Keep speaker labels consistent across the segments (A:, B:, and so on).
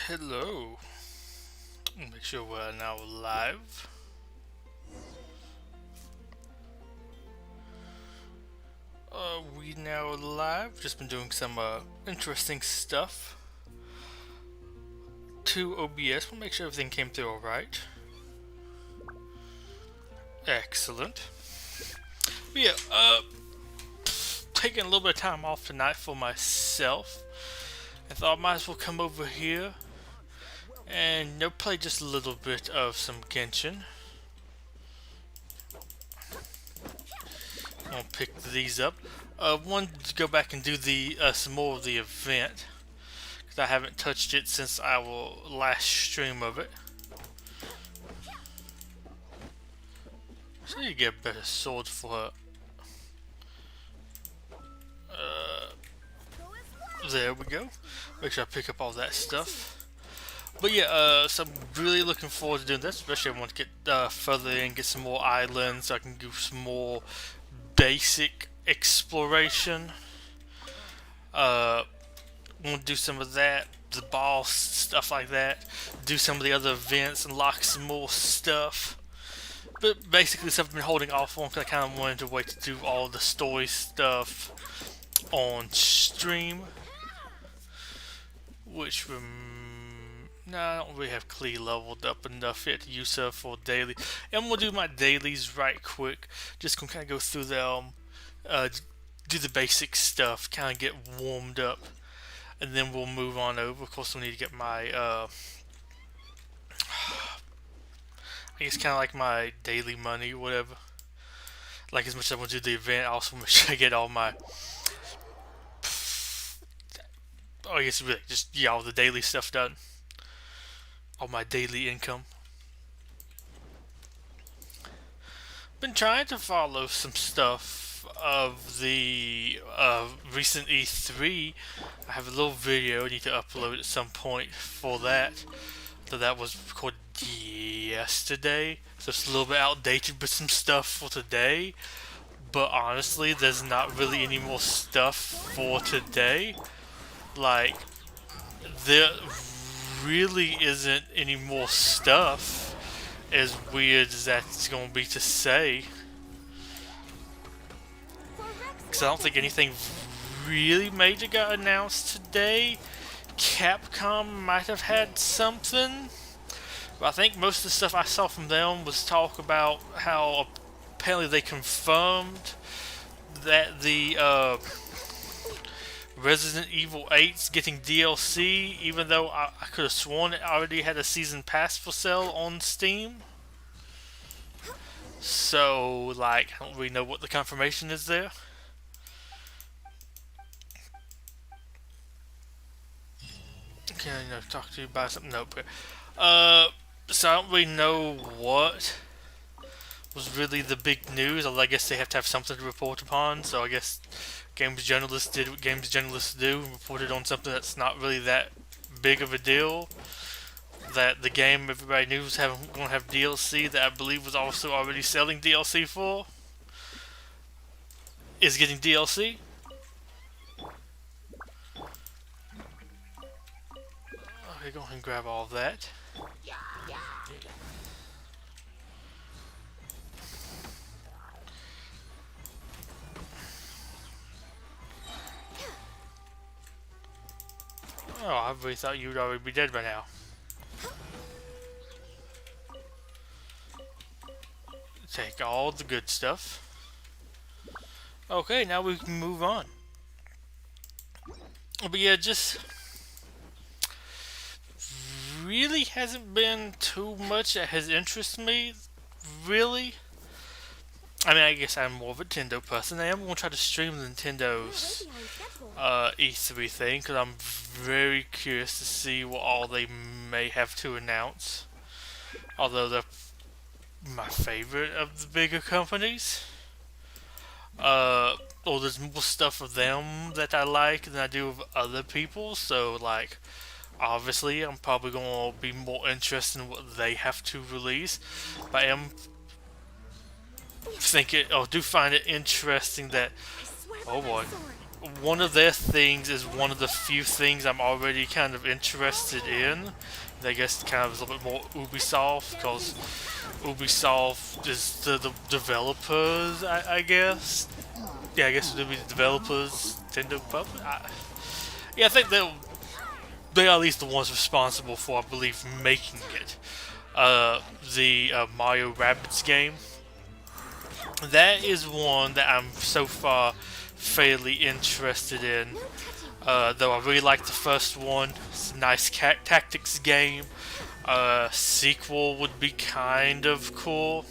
A: Hello. Make sure we're now live. We now live. Just been doing some interesting stuff to OBS. We'll make sure everything came through alright. Excellent. But yeah, taking a little bit of time off tonight for myself. I thought I might as well come over here and play just a little bit of some Genshin. I'll pick these up. Wanted to go back and do the some more of the event because I haven't touched it since our last stream of it. So you get a better sword for her. There we go. Make sure I pick up all that stuff. But yeah, so I'm really looking forward to doing this, especially I want to get further in, get some more islands, so I can do some more basic exploration. Want to do some of that, the boss, stuff like that. Do some of the other events, unlock some more stuff. But basically stuff I've been holding off on because I kind of wanted to wait to do all the story stuff on stream. Which, no, I don't really have Klee leveled up enough yet to use her for daily. And we'll do my dailies right quick. Just gonna kind of go through them, do the basic stuff, kind of get warmed up, and then we'll move on over. Of course, we'll need to get my, I guess kind of like my daily money or whatever. Like as much as I want to do the event, I also make sure I get all my, I guess really just, yeah, all the daily stuff done. All my daily income. Been trying to follow some stuff of the recent E3. I have a little video I need to upload at some point for that. So that was recorded yesterday. So it's a little bit outdated with some stuff for today. But honestly, there's not really any more stuff for today. Like, there really isn't any more stuff, as weird as that's going to be to say. Because I don't think anything really major got announced today. Capcom might have had something. But I think most of the stuff I saw from them was talk about how apparently they confirmed that the Resident Evil 8's getting DLC, even though I could have sworn it already had a season pass for sale on Steam. So, like, I don't really know what the confirmation is there. Can I talk to you about something? Nope. So I don't really know what was really the big news. I guess they have to have something to report upon. So I guess games journalists did what games journalists do and reported on something that's not really that big of a deal. That the game everybody knew was going to have DLC that I believe was also already selling DLC for is getting DLC. Okay, go ahead and grab all of that. Oh, I really thought you would already be dead by now. Take all the good stuff. Okay, now we can move on. But yeah, just really hasn't been too much that has interested me, really. I mean, I guess I'm more of a Nintendo person. I am going to try to stream Nintendo's E3 thing, because I'm very curious to see what all they may have to announce. Although they're my favorite of the bigger companies. Or there's more stuff of them that I like than I do of other people, so like, obviously I'm probably going to be more interested in what they have to release. But I am do find it interesting that, oh boy, one of their things is one of the few things I'm already kind of interested in. I guess kind of is a little bit more Ubisoft, because Ubisoft is the developers, I guess. Yeah, I guess it would be the developers, Nintendo Public. Yeah, I think they are at least the ones responsible for, I believe, making it. The Mario Rabbids game. That is one that I'm so far fairly interested in. Though I really like the first one. It's a nice tactics game. Sequel would be kind of cool.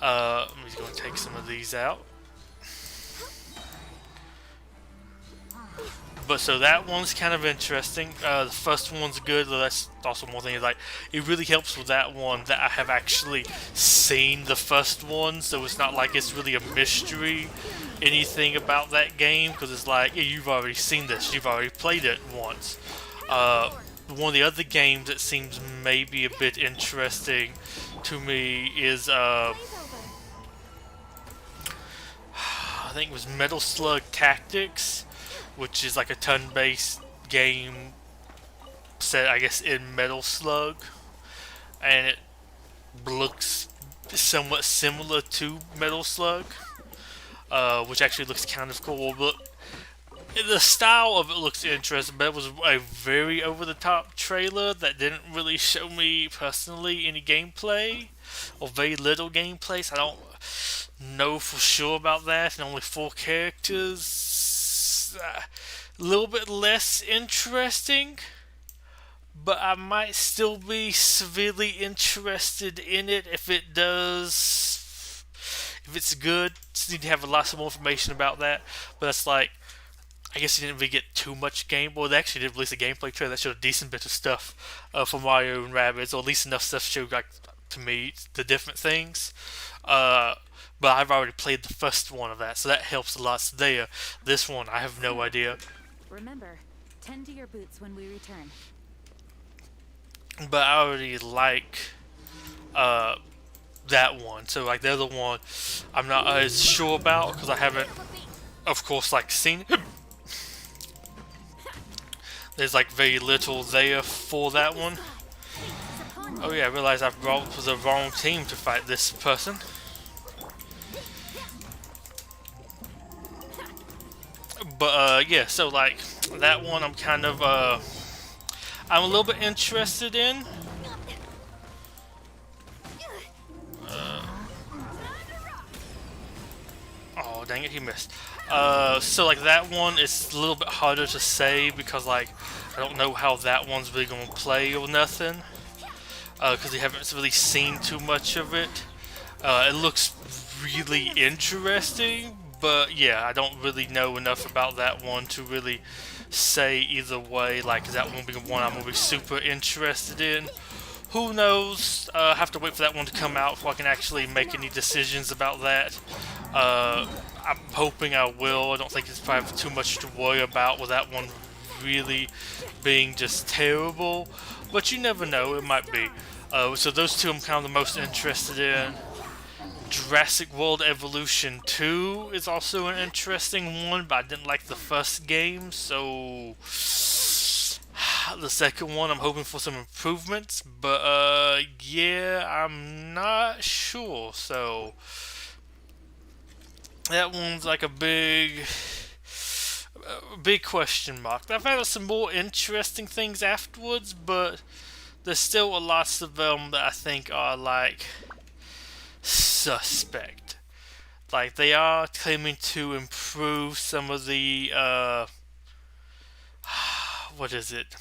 A: I'm just going to take some of these out. But so that one's kind of interesting. The first one's good, though that's also one thing. Is like, it really helps with that one that I have actually seen the first one, so it's not like it's really a mystery, anything about that game, because it's like, yeah, you've already seen this, you've already played it once. One of the other games that seems maybe a bit interesting to me is, I think it was Metal Slug Tactics, which is like a turn-based game set, I guess, in Metal Slug, and it looks somewhat similar to Metal Slug, which actually looks kind of cool. But the style of it looks interesting, but it was a very over-the-top trailer that didn't really show me personally any gameplay, or very little gameplay, so I don't know for sure about that. And only 4 characters. A little bit less interesting, but I might still be severely interested in it if it does. If it's good, just need to have lots more information about that. But that's like, I guess you didn't really get too much game. Well, they actually did release a gameplay trailer that showed a decent bit of stuff for Mario and Rabbids, or at least enough stuff to show, like, to me, the different things. But I've already played the first one of that, so that helps a lot there. This one, I have no idea.
B: Remember, tend to your boots when we return.
A: But I already like that one, so like the other one, I'm not as sure about because I haven't, of course, like seen it. There's like very little there for that one. Oh yeah, I realized I've brought the wrong team to fight this person. But yeah, so like that one I'm kind of I'm a little bit interested in. Oh dang it, he missed. So like that one is a little bit harder to say because like I don't know how that one's really gonna play or nothing. Because we haven't really seen too much of it. It looks really interesting, but yeah, I don't really know enough about that one to really say either way. Like, is that one be one I'm gonna be super interested in? Who knows? I have to wait for that one to come out before I can actually make any decisions about that. I'm hoping I will. I don't think it's probably too much to worry about with that one really being just terrible, but you never know, it might be. So those two I'm kind of the most interested in. Jurassic World Evolution 2 is also an interesting one, but I didn't like the first game, so the second one I'm hoping for some improvements, but yeah, I'm not sure, so that one's like a big question mark. I've had some more interesting things afterwards, but there's still a lots of them that I think are like suspect. Like they are claiming to improve some of the what is it?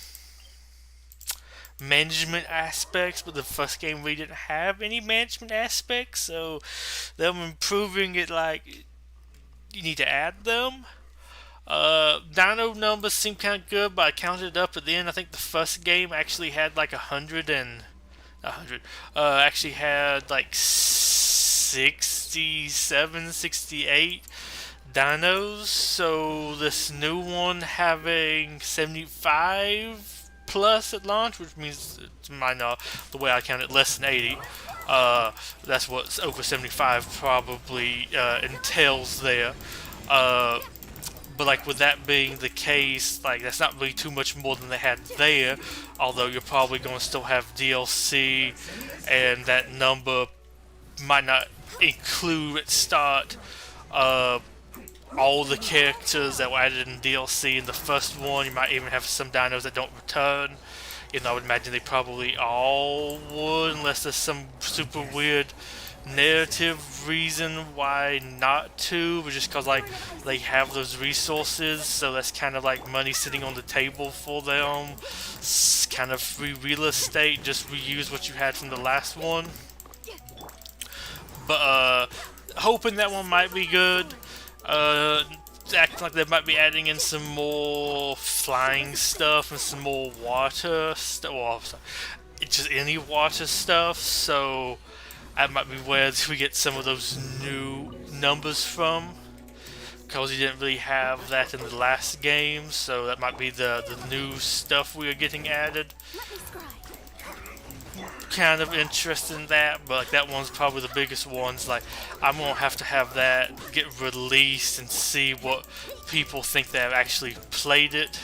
A: Management aspects, but the first game we didn't have any management aspects, so them improving it, like you need to add them. Dino numbers seem kind of good, but I counted up at the end. I think the first game actually had like 100. Actually had like 67, 68 dinos. So this new one having 75 plus at launch, which means to my knowledge, the way I count it, less than 80. That's what over 75 probably entails there. But like with that being the case, like that's not really too much more than they had there. Although you're probably going to still have DLC, and that number might not include at start uh, all the characters that were added in DLC in the first one. You might even have some dinos that don't return. You know, I would imagine they probably all would, unless there's some super weird narrative reason why not to, but just because like they have those resources, so that's kind of like money sitting on the table for them. It's kind of free real estate, just reuse what you had from the last one. But hoping that one might be good. Acting like they might be adding in some more flying stuff and some more water stuff. Well, just any water stuff. So that might be where we get some of those new numbers from. Because you didn't really have that in the last game, so that might be the new stuff we are getting added. Kind of interested in that, but like that one's probably the biggest ones. Like I'm gonna have to have that get released and see what people think that have actually played it.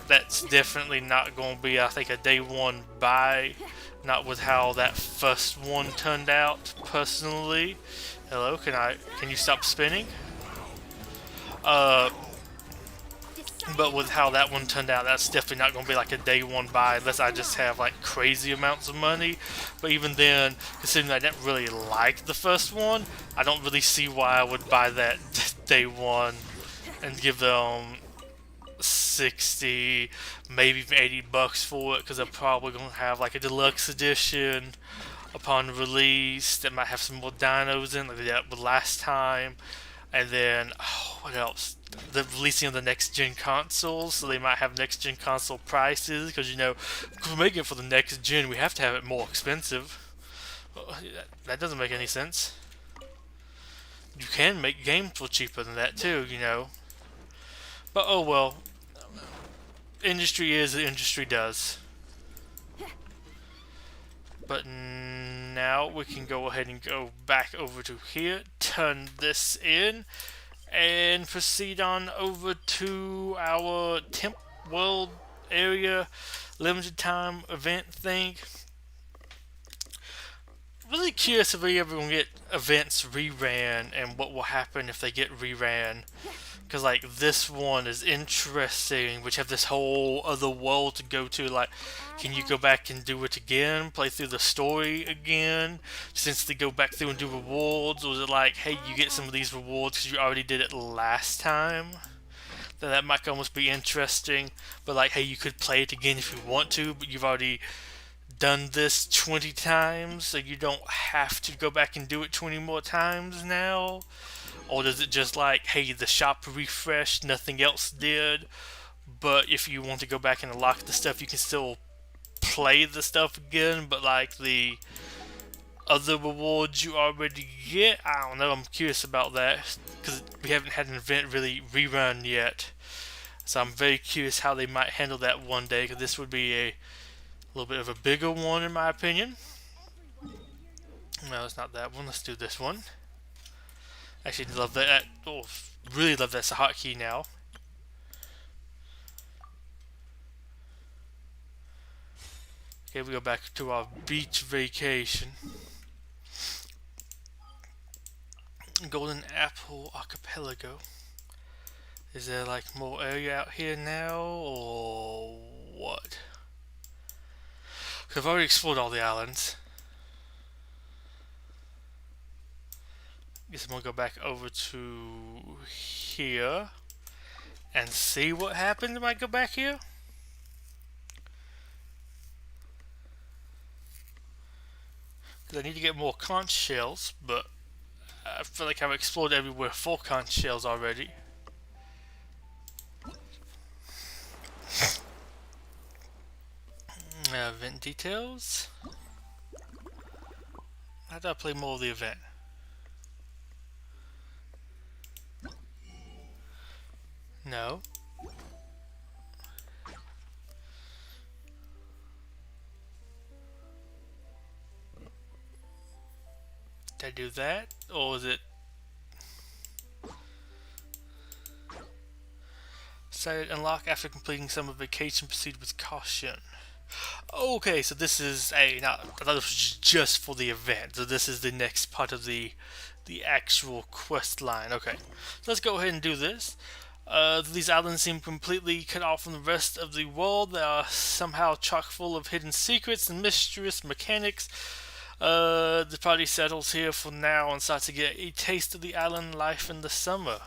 A: That's definitely not gonna be, I think, a day one buy. Not with how that first one turned out. Personally, hello, can you stop spinning? But with how that one turned out, that's definitely not going to be like a day one buy unless I just have like crazy amounts of money. But even then, considering I didn't really like the first one, I don't really see why I would buy that day one and give them 60, maybe even $80 for it, because they're probably going to have like a deluxe edition upon release that might have some more dinos in, like they did last time. And then, what else? The releasing of the next gen consoles, so they might have next gen console prices, because you know, if we're making it for the next gen, we have to have it more expensive. That doesn't make any sense. You can make games for cheaper than that too, you know. But oh well. Industry is the industry does. But now we can go ahead and go back over to here, turn this in, and proceed on over to our Temp World area limited time event thing. Really curious if we ever gonna get events reran and what will happen if they get reran. Because like this one is interesting, which have this whole other world to go to. Like, can you go back and do it again, play through the story again, since they go back through and do rewards? Or is it like, hey, you get some of these rewards because you already did it last time? Then that might almost be interesting. But like, hey, you could play it again if you want to, but you've already done this 20 times, so you don't have to go back and do it 20 more times now. Or does it just like, hey, the shop refreshed, nothing else did, but if you want to go back and unlock the stuff, you can still play the stuff again, but like the other rewards you already get? I don't know, I'm curious about that, because we haven't had an event really rerun yet. So I'm very curious how they might handle that one day, because this would be a little bit of a bigger one in my opinion. No, it's not that one, let's do this one. Actually, love that. Oh, really love that's a hotkey now. Okay, we go back to our beach vacation. Golden Apple Archipelago. Is there like more area out here now, or what? I've already explored all the islands. Guess I'm gonna go back over to here and see what happens when I go back here. Because I need to get more conch shells, but I feel like I've explored everywhere for conch shells already. Event details. How do I play more of the event? No. Did I do that? Or was it... Decided unlock after completing summer vacation. Proceed with caution. Okay, so this is a. Now, I thought this was just for the event. So this is the next part of the actual quest line. Okay, so let's go ahead and do this. These islands seem completely cut off from the rest of the world. They are somehow chock full of hidden secrets and mysterious mechanics. The party settles here for now and starts to get a taste of the island life in the summer.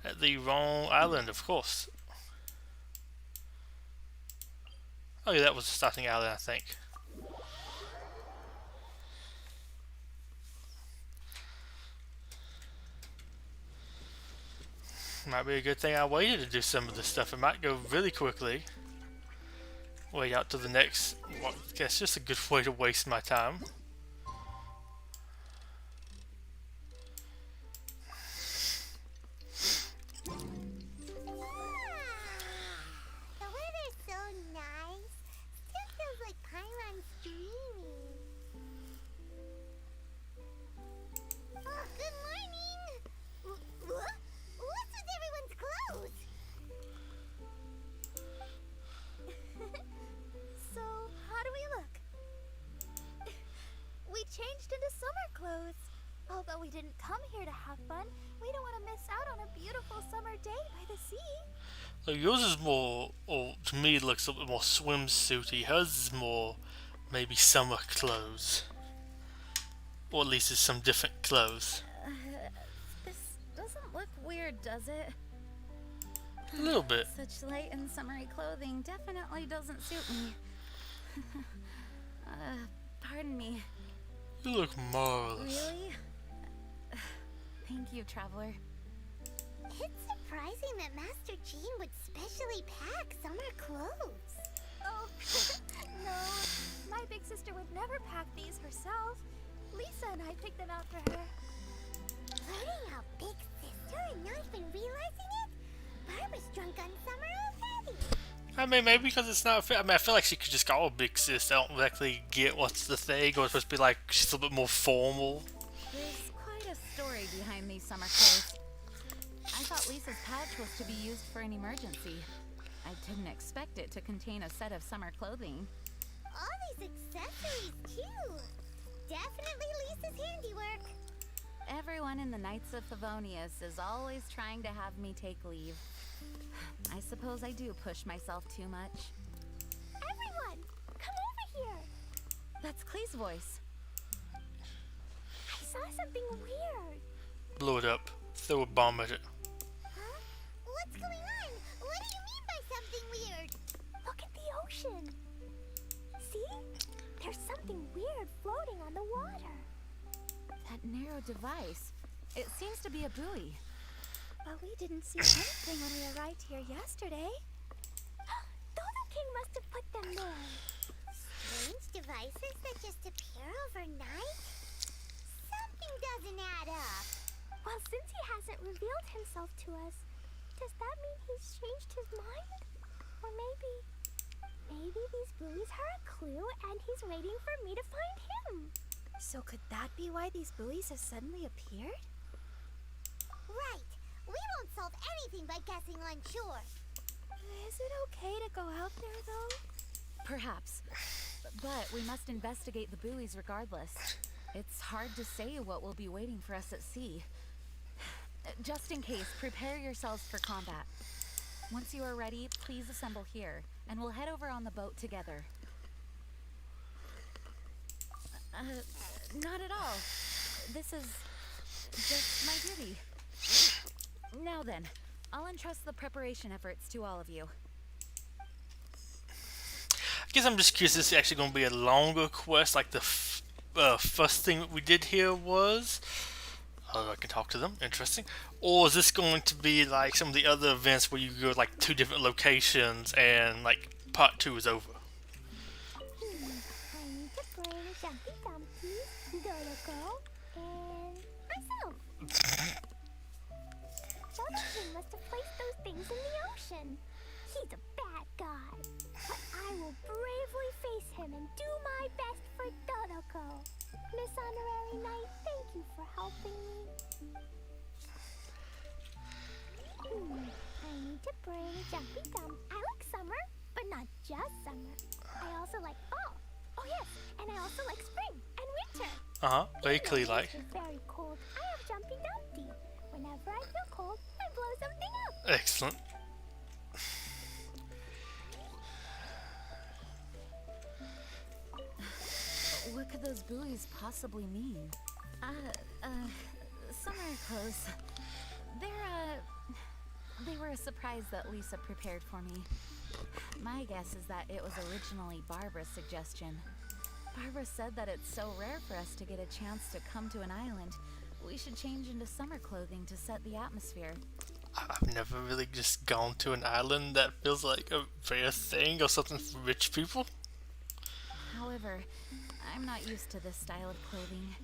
A: At the wrong island, of course. Oh yeah, that was the starting island, I think. Might be a good thing I waited to do some of this stuff. It might go really quickly. Wait out to the next. Well, I guess just a good way to waste my time.
C: The weather's so nice. Still feels like Chiron's dreaming. Oh, good morning. What? What's with everyone's clothes?
D: So, how do we look? We changed into summer clothes. Although we didn't come here to have fun, we don't want to miss out on a beautiful summer day by the sea.
A: So yours is more, or to me, it looks a little bit more swimsuity. Hers is more maybe summer clothes, or at least it's some different clothes.
D: This doesn't look weird, does it?
A: A little bit.
D: Such light and summery clothing definitely doesn't suit me. Pardon me.
A: You look marvelous.
D: Really? Thank you, Traveler.
C: It's surprising that Master Jean would specially pack summer clothes.
D: Oh, no. My big sister would never pack these herself. Lisa and I picked them out for her.
C: Flirting out big sister and not even realizing it? Barbara's drunk on summer already.
A: I mean, maybe because it's not fit. I mean, I feel like she could just call her big sis. I don't exactly get what's the thing, or it's supposed to be like she's a little bit more formal.
B: There's quite a story behind these summer clothes. I thought Lisa's pouch was to be used for an emergency. I didn't expect it to contain a set of summer clothing.
C: All these accessories, too. Definitely Lisa's handiwork.
B: Everyone in the Knights of Favonius is always trying to have me take leave. I suppose I do push myself too much.
D: Everyone, come over here.
B: That's Clee's voice.
D: I saw something weird.
A: Blow it up. Throw a bomb at it.
C: Huh? What's going on? What do you mean by something weird?
D: Look at the ocean. See? There's something weird floating on the water.
B: That narrow device. It seems to be a buoy.
D: But we didn't see anything when we arrived here yesterday. Dodo King must have put them there.
C: Strange devices that just appear overnight? Something doesn't add up.
D: Well, since he hasn't revealed himself to us, does that mean he's changed his mind? Or maybe these buoys are a clue and he's waiting for me to find him. So could that be why these buoys have suddenly appeared?
C: Right. We won't solve anything by guessing on shore.
D: Is it okay to go out there, though?
B: Perhaps. But we must investigate the buoys regardless. It's hard to say what will be waiting for us at sea. Just in case, prepare yourselves for combat. Once you are ready, please assemble here, and we'll head over on the boat together. Not at all. This is just my duty. Now then, I'll entrust the preparation efforts to all of you.
A: I guess I'm just curious. Is this actually going to be a longer quest, like the first thing that we did here was? I can talk to them. Interesting. Or is this going to be like some of the other events where you go like 2 different locations and like part 2 is over?
D: I need to bring Jumpy Dumpy, Dodo, and myself. Dodo King must have placed those things in the ocean. He's a bad guy. But I will bravely face him and do my best for Dodo. Miss Honorary Knight, thank you for helping me. I I need to bring Jumpy Dump. I like summer, but not just summer. I also like fall. Oh yes, and I also like spring and winter.
A: Vaguely like.
D: It's very cold. I have Jumpy Dumpty. Whenever I feel cold, I blow something up.
A: Excellent.
B: What could those buoys possibly mean? Summer clothes. They were a surprise that Lisa prepared for me. My guess is that it was originally Barbara's suggestion. Barbara said that it's so rare for us to get a chance to come to an island. We should change into summer clothing to set the atmosphere.
A: I've never really just gone to an island that feels like a rare thing or something for rich people.
B: However, I'm not used to this style of clothing.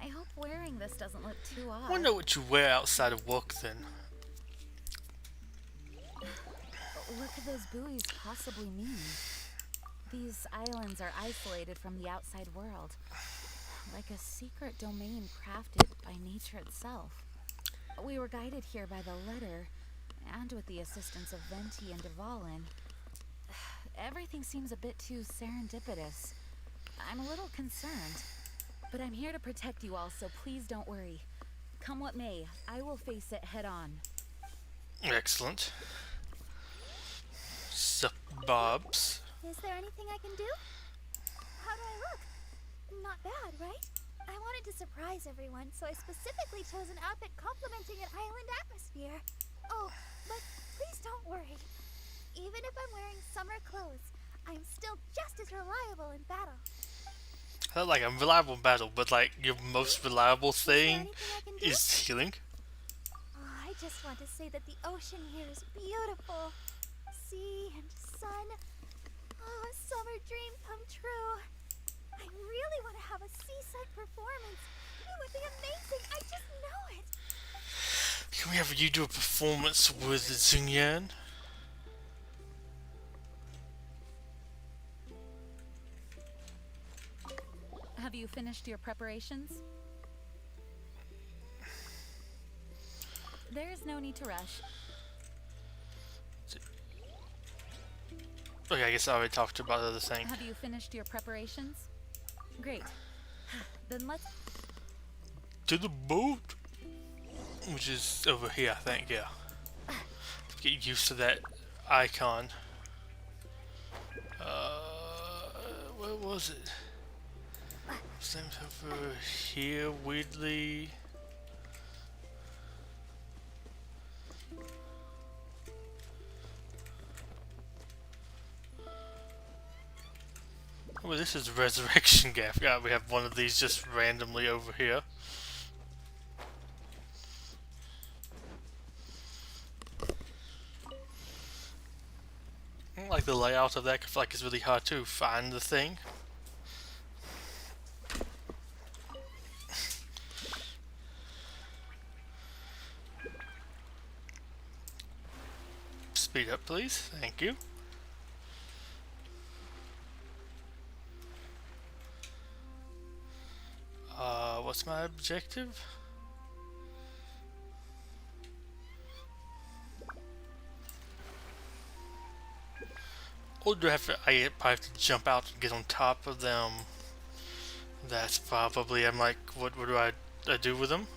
B: I hope wearing this doesn't look too odd.
A: I wonder what you wear outside of work then.
B: What could those buoys possibly mean? These islands are isolated from the outside world, like a secret domain crafted by nature itself. We were guided here by the letter, and with the assistance of Venti and Devalin. Everything seems a bit too serendipitous. I'm a little concerned, but I'm here to protect you all, so please don't worry. Come what may, I will face it head on.
A: Excellent. Sup, Bobs?
D: Is there anything I can do? How do I look? Not bad, right? I wanted to surprise everyone, so I specifically chose an outfit complementing an island atmosphere. Oh, but please don't worry. Even if I'm wearing summer clothes, I'm still just as reliable in battle.
A: Not like a reliable battle, but like your most reliable thing
D: anything I can do?
A: is healing.
D: Oh, I just want to say that the ocean here is beautiful. Sea and sun. Oh, a summer dream come true. I really want to have a seaside performance. It would be amazing. I just know it.
A: Can we have you do a performance with Xingyan?
B: Have you finished your preparations? There is no need to rush.
A: Okay, I guess I already talked about the other thing.
B: Have you finished your preparations? Great. Then let's...
A: To the boat! Which is over here, I think, yeah. Get used to that icon. Where was it? Same over here, weirdly. Oh, this is Resurrection Gap. Yeah, we have one of these just randomly over here. I don't like the layout of that. I feel like it's really hard to find the thing. Speed up, please. Thank you. What's my objective? Or do I have to, I probably have to jump out and get on top of them? That's probably, I'm like, what do I do with them?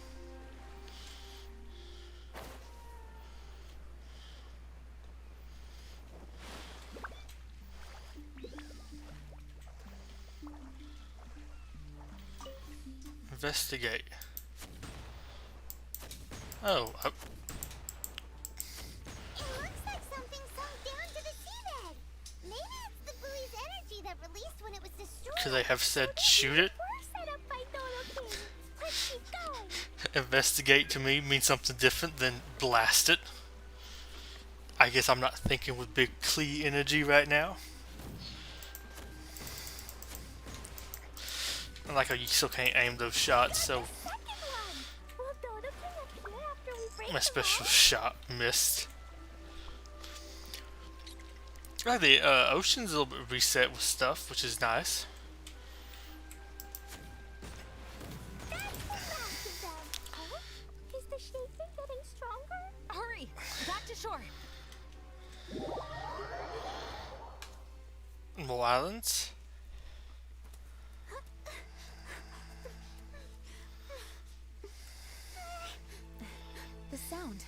A: Investigate. Oh,
C: It looks like something sunk down to the seabed. Maybe it's the buoy's energy that released when it was destroyed.
A: could they have said shoot it?
D: We're set up by Dodo King. Let's keep going.
A: Investigate to me means something different than blast it. I guess I'm not thinking with big Klee energy right now. I like how you still can't aim those shots, so
D: Second one. Will Dodo King appear after we break
A: my
D: the
A: special
D: wall?
A: shot missed. Right, the ocean's a little bit reset with stuff, which is nice.
D: That's the last of them. Oh, is the shaking getting stronger?
B: Hurry!
A: More islands.
B: The sound.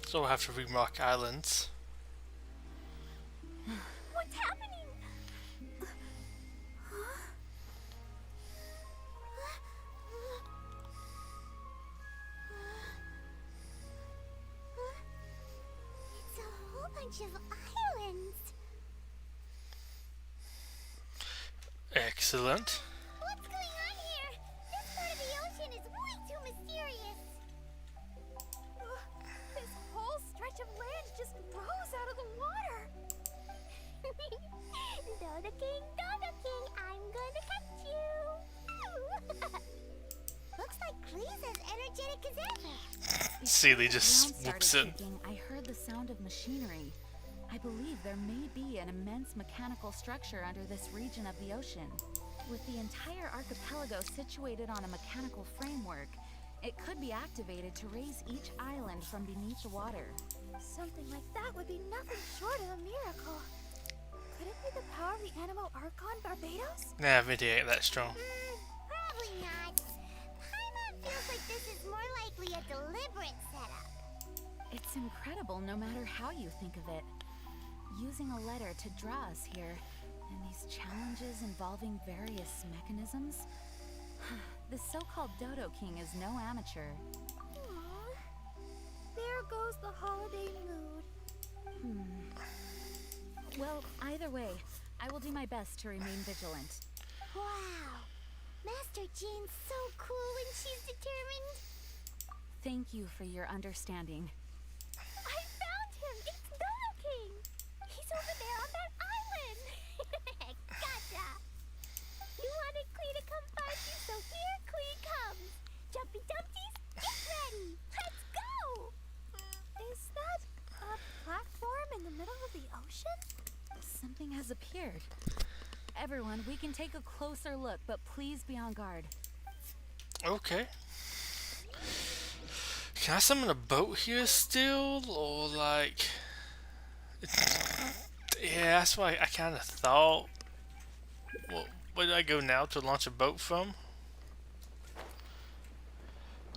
A: So we'll have to remark islands.
D: What's happening?
C: It's a whole bunch of islands.
A: Excellent.
C: What's going on here? This part of the ocean is way too mysterious.
D: This whole stretch of land just rose out of the water.
C: Dodo King, I'm gonna catch you. Looks like Klee's as energetic as ever.
A: Sealy
B: The
A: just
B: ground
A: whoops
B: started
A: in.
B: shaking, I heard the sound of machinery. I believe there may be an immense mechanical structure under this region of the ocean. With the entire archipelago situated on a mechanical framework, it could be activated to raise each island from beneath the water.
D: Something like that would be nothing short of a miracle. Could it be the power of the animal Archon Barbados?
A: Nah, Vinny ain't that strong.
C: Probably not. Paimon feels like this is more likely a deliberate setup.
B: It's incredible no matter how you think of it. Using a letter to draw us here, and these challenges involving various mechanisms. The so-called Dodo King is no amateur.
D: Aww. There goes the holiday mood.
B: Well, either way, I will do my best to remain vigilant.
C: Wow. Master Jean's so cool when she's determined.
B: Thank you for your understanding.
D: I found him! It's Dodo King! He's over there on that island!
C: Gotcha. You wanted Klee to come find you, so here Klee comes. Jumpy Dumpties, get ready. Let's go.
D: Is that a platform in the middle of the ocean?
B: Something has appeared. Everyone, we can take a closer look, but please be on guard.
A: Okay. Can I summon a boat here still? Or like... Yeah, that's what I kind of thought. Well, where do I go now to launch a boat from?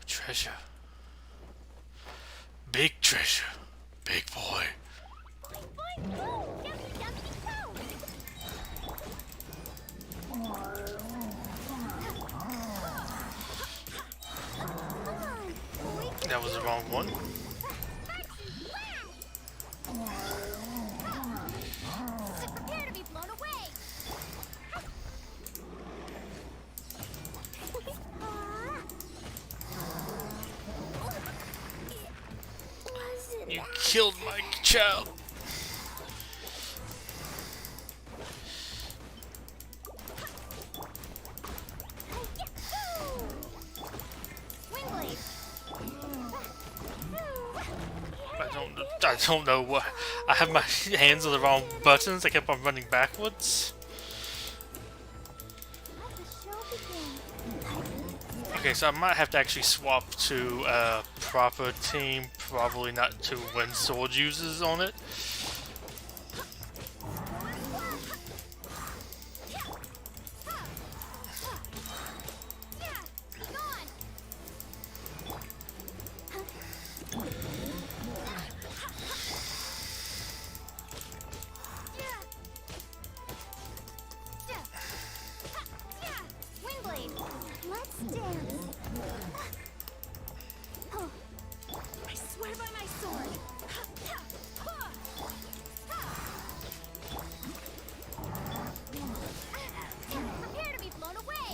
A: Treasure. Big treasure. Big boy.
C: Boing, boing, boom. Jumpy Dumpty, go. Come on. We can
A: That was the wrong one.
C: prepare to be blown away.
A: You killed my child. I don't know what. I have my hands on the wrong buttons. I kept on running backwards.
D: Let the show begin.
A: Okay, so I might have to actually swap to a proper team. Probably not to when sword users on it.
C: Windblade, let's dance.
D: I swear by my sword!
C: Prepare to be blown away.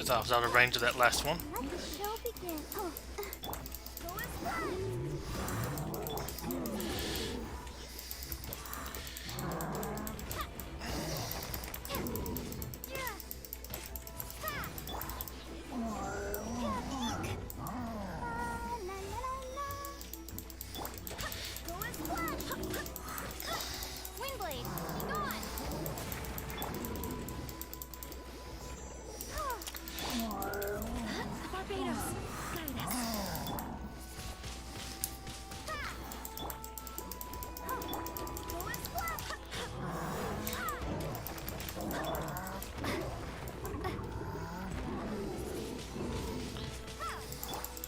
A: thought I was out of range of that last one.
D: Let the show begin. Oh. Go and splash! Windblade, be gone!
B: Barbados, guide us.
D: Go and splash!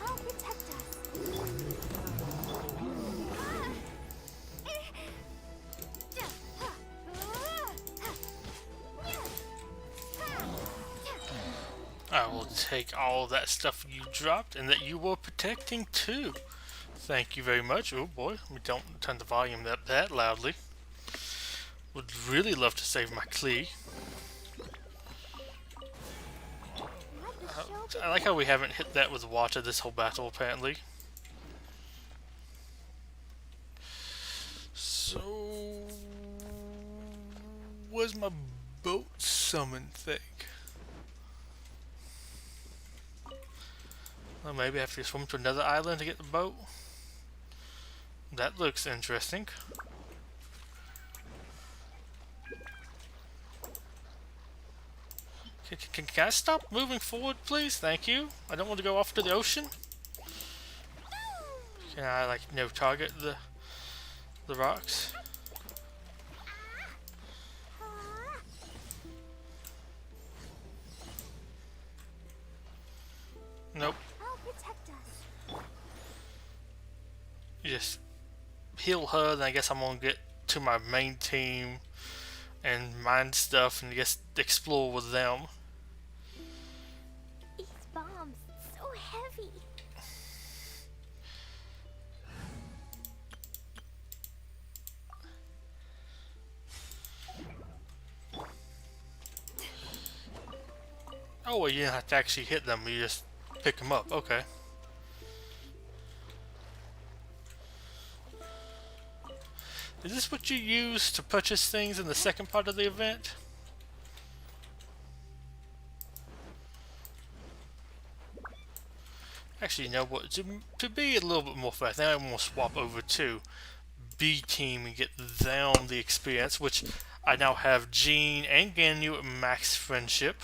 D: I'll protect us.
A: I will take all that stuff you dropped and that you were protecting too. Thank you very much. Oh boy, we don't turn the volume up that loudly. Would really love to save my Klee. I like how we haven't hit that with water this whole battle apparently. So, where's my boat summon thing? Well, maybe I have to swim to another island to get the boat. That looks interesting. Can I stop moving forward, please? Thank you. I don't want to go off to the ocean. Can I, like, target the rocks? Nope.
D: I'll protect us.
A: You just heal her, then I guess I'm gonna get to my main team and mine stuff and just explore with them.
D: These bombs, so heavy.
A: Oh, well, you didn't have to actually hit them, you just pick them up. Okay. Is this what you use to purchase things in the second part of the event? Actually, you know what? To be a little bit more fair, I think I'm going to swap over to B team and get them the experience, which I now have Jean and Ganyu at max friendship.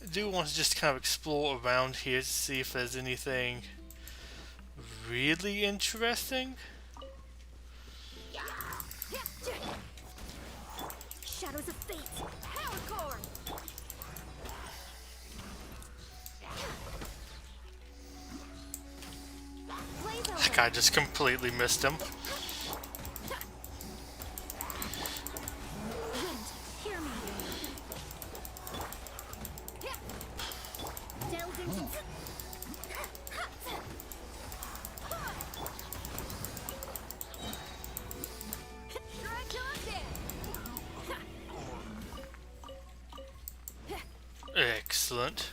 A: I do want to just kind of explore around here to see if there's anything really interesting.
B: Shadows of fate. Power core.
A: That guy just completely missed him.
B: Wind, hear me. Delve into
A: Excellent.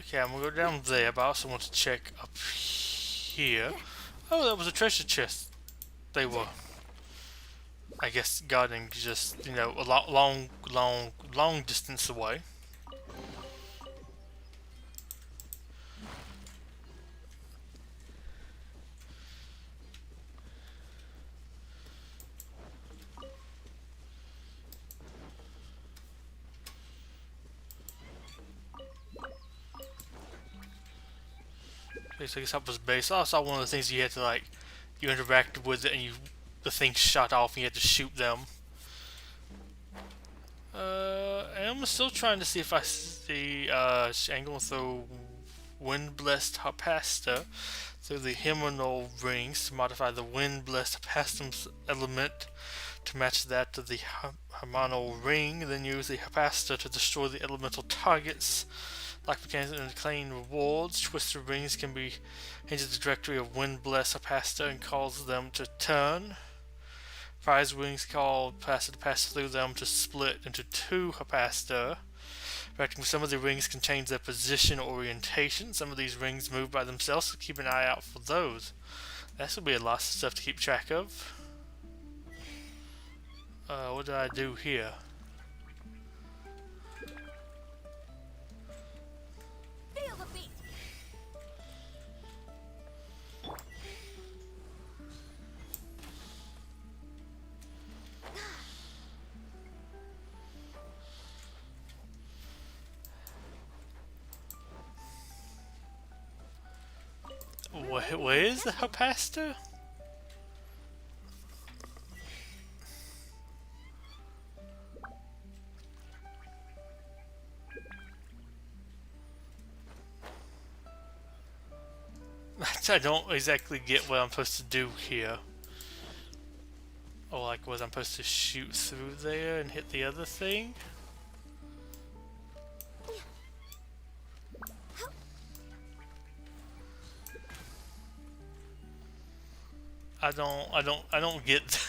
A: Okay, I'm gonna go down there, but I also want to check up here. Oh, that was a treasure chest. They were, I guess, guarding just, a long distance away. Okay, so I guess that was base. I saw one of the things you had to you interacted with it and the thing shot off and you had to shoot them. And I'm still trying to see if I see, I'm going to throw Wind Blessed Harpasta through the Hymenal rings to modify the Wind Blessed Harpastum's element to match that of the Hymenal ring, then use the Harpasta to destroy the elemental targets Lock mechanics and claim rewards. Twisted rings can be into the directory of Wind Bless Hapasta and cause them to turn. Prize wings called Hapasta to pass through them to split into two Hapasta. Practically, some of the rings can change their position or orientation. Some of these rings move by themselves, so keep an eye out for those. That's gonna be a lot of stuff to keep track of. What do I do here?
B: Feel the beat.
A: Where is the Hapasta? I don't exactly get what I'm supposed to do here. Or like, was I supposed to shoot through there and hit the other thing? I don't get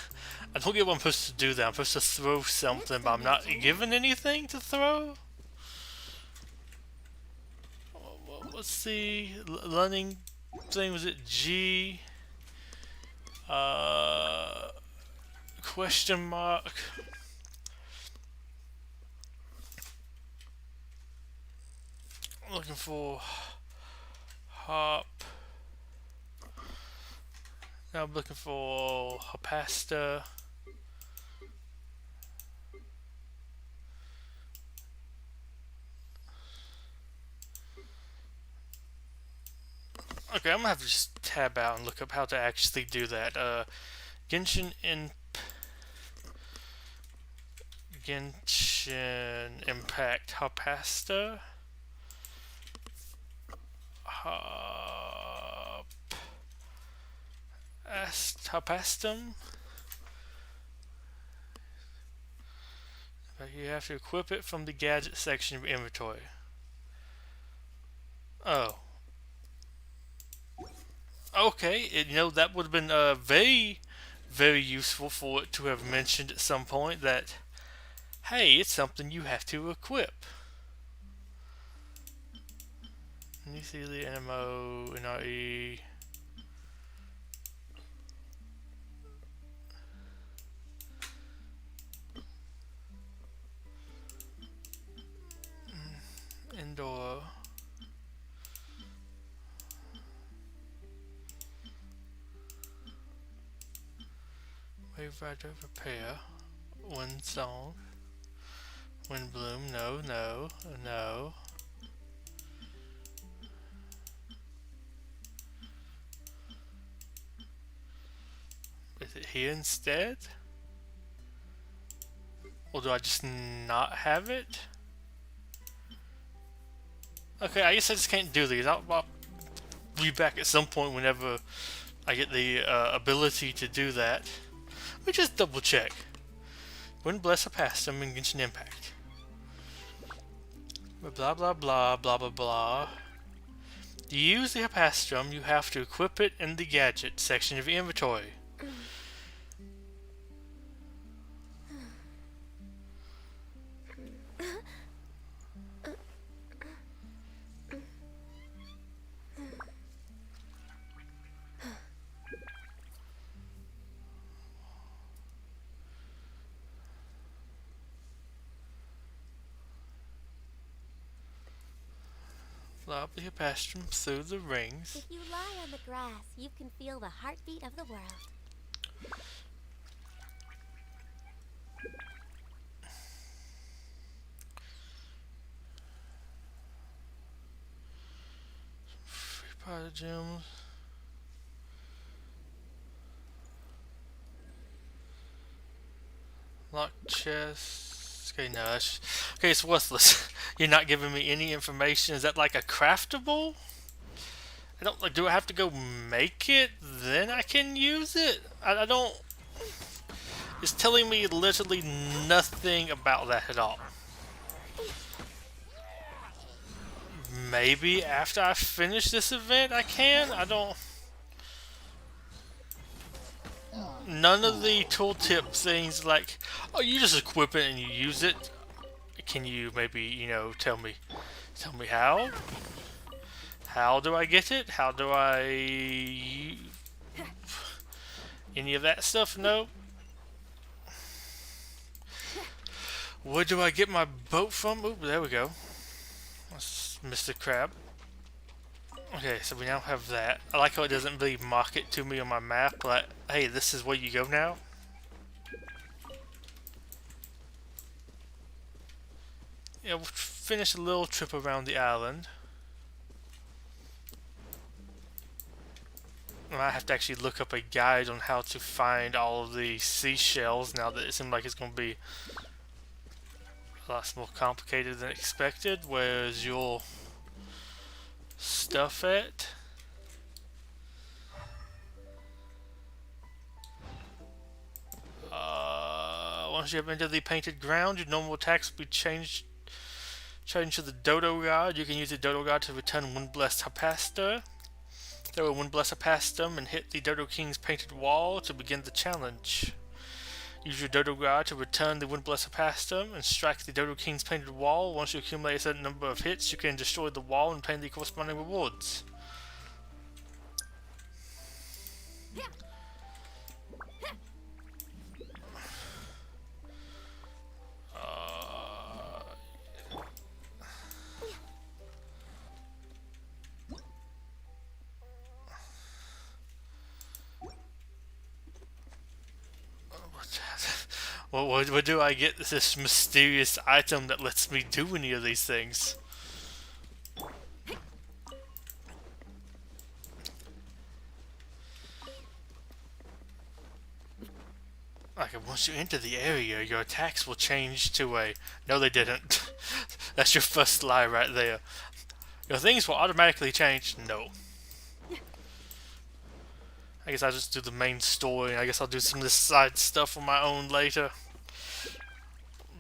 A: I don't get what I'm supposed to do there. I'm supposed to throw something, but I'm not given anything to throw? What's the learning thing? Was it G? Question mark? Looking for hop. Now I'm looking for Hapasta. Okay, I'm gonna have to just tab out and look up how to actually do that. Genshin Impact Hapasta. Hapastum. You have to equip it from the gadget section of inventory. Oh. Okay, that would have been very, very useful for it to have mentioned at some point that, hey, it's something you have to equip. Let me see the NMO, NRE. Indoor. Wave Rider Repair. Wind Song. Wind Bloom. No, no, no. Is it here instead? Or do I just not have it? Okay, I guess I just can't do these. I'll be back at some point whenever I get the ability to do that. Let me just double check. Wind Bless Hapasta in Genshin Impact. Blah blah blah blah blah blah. To use the Hapastrum, you have to equip it in the gadget section of your inventory. Flop the Hapastrum through the rings.
D: If you lie on the grass, you can feel the heartbeat of the world.
A: Free pot of gems. Locked chest. Okay, no, that's... Okay, it's worthless. You're not giving me any information. Is that like a craftable? I don't... Like, do I have to go make it? Then I can use it? I don't... It's telling me literally nothing about that at all. maybe after I finish this event I can. I don't. None of the tooltip things like, oh, you just equip it and you use it. Can you maybe, tell me how? How do I get it? How do I... Any of that stuff? No. Where do I get my boat from? Oop, there we go. That's Mr. Crab. Okay, so we now have that. I like how it doesn't really mark it to me on my map, like, hey, this is where you go now. Yeah, we'll finish a little trip around the island. I might have to actually look up a guide on how to find all of the seashells now that it seems like it's going to be a lot more complicated than expected. Where's your stuff at? Once you have entered the painted ground, your normal attacks will be changed to the Dodo God. You can use the Dodo God to return Windblessed Harpaster. Throw a Windblessed Harpastum and hit the Dodo King's painted wall to begin the challenge. Use your Dodo God to return the Windblessed Harpastum and strike the Dodo King's painted wall. Once you accumulate a certain number of hits, you can destroy the wall and claim the corresponding rewards. Where do I get this mysterious item that lets me do any of these things? Like, once you enter the area, your attacks will change to a... No, they didn't. That's your first lie right there. Your things will automatically change. No. I guess I'll just do the main story. I guess I'll do some of this side stuff on my own later.